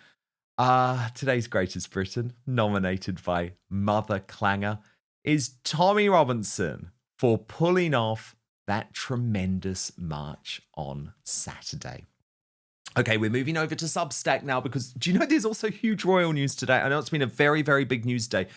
Today's greatest Britain, nominated by Mother Clanger, is Tommy Robinson for pulling off that tremendous march on Saturday. Okay, we're moving over to Substack now, because do you know there's also huge royal news today? I know it's been a very, very big news day,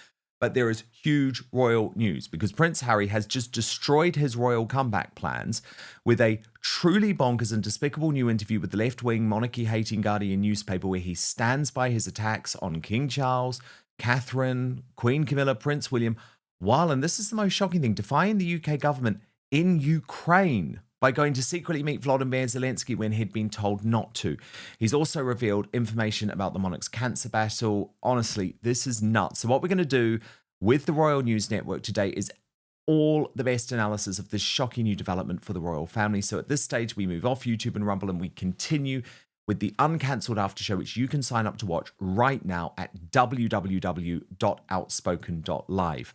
but there is huge royal news because Prince Harry has just destroyed his royal comeback plans with a truly bonkers and despicable new interview with the left-wing monarchy-hating Guardian newspaper, where he stands by his attacks on King Charles, Catherine, Queen Camilla, Prince William, while, and this is the most shocking thing, defying the UK government in Ukraine by going to secretly meet Volodymyr Zelensky when he'd been told not to. He's also revealed information about the monarch's cancer battle. Honestly, this is nuts. So what we're going to do with the Royal News Network today is all the best analysis of this shocking new development for the royal family. So at this stage, we move off YouTube and Rumble and we continue with the uncancelled after show, which you can sign up to watch right now at www.outspoken.live.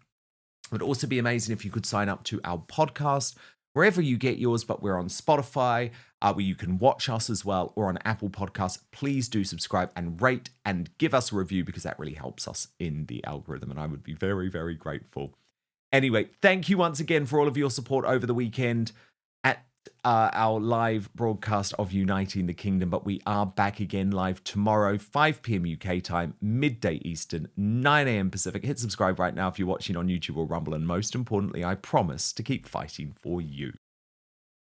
It would also be amazing if you could sign up to our podcast, wherever you get yours, but we're on Spotify, where you can watch us as well, or on Apple Podcasts. Please do subscribe and rate and give us a review, because that really helps us in the algorithm, and I would be very, very grateful. Anyway, thank you once again for all of your support over the weekend at our live broadcast of Uniting the Kingdom, but we are back again live tomorrow, 5 p.m. UK time, midday Eastern, 9 a.m. Pacific. Hit subscribe right now if you're watching on YouTube or Rumble, and most importantly, I promise to keep fighting for you.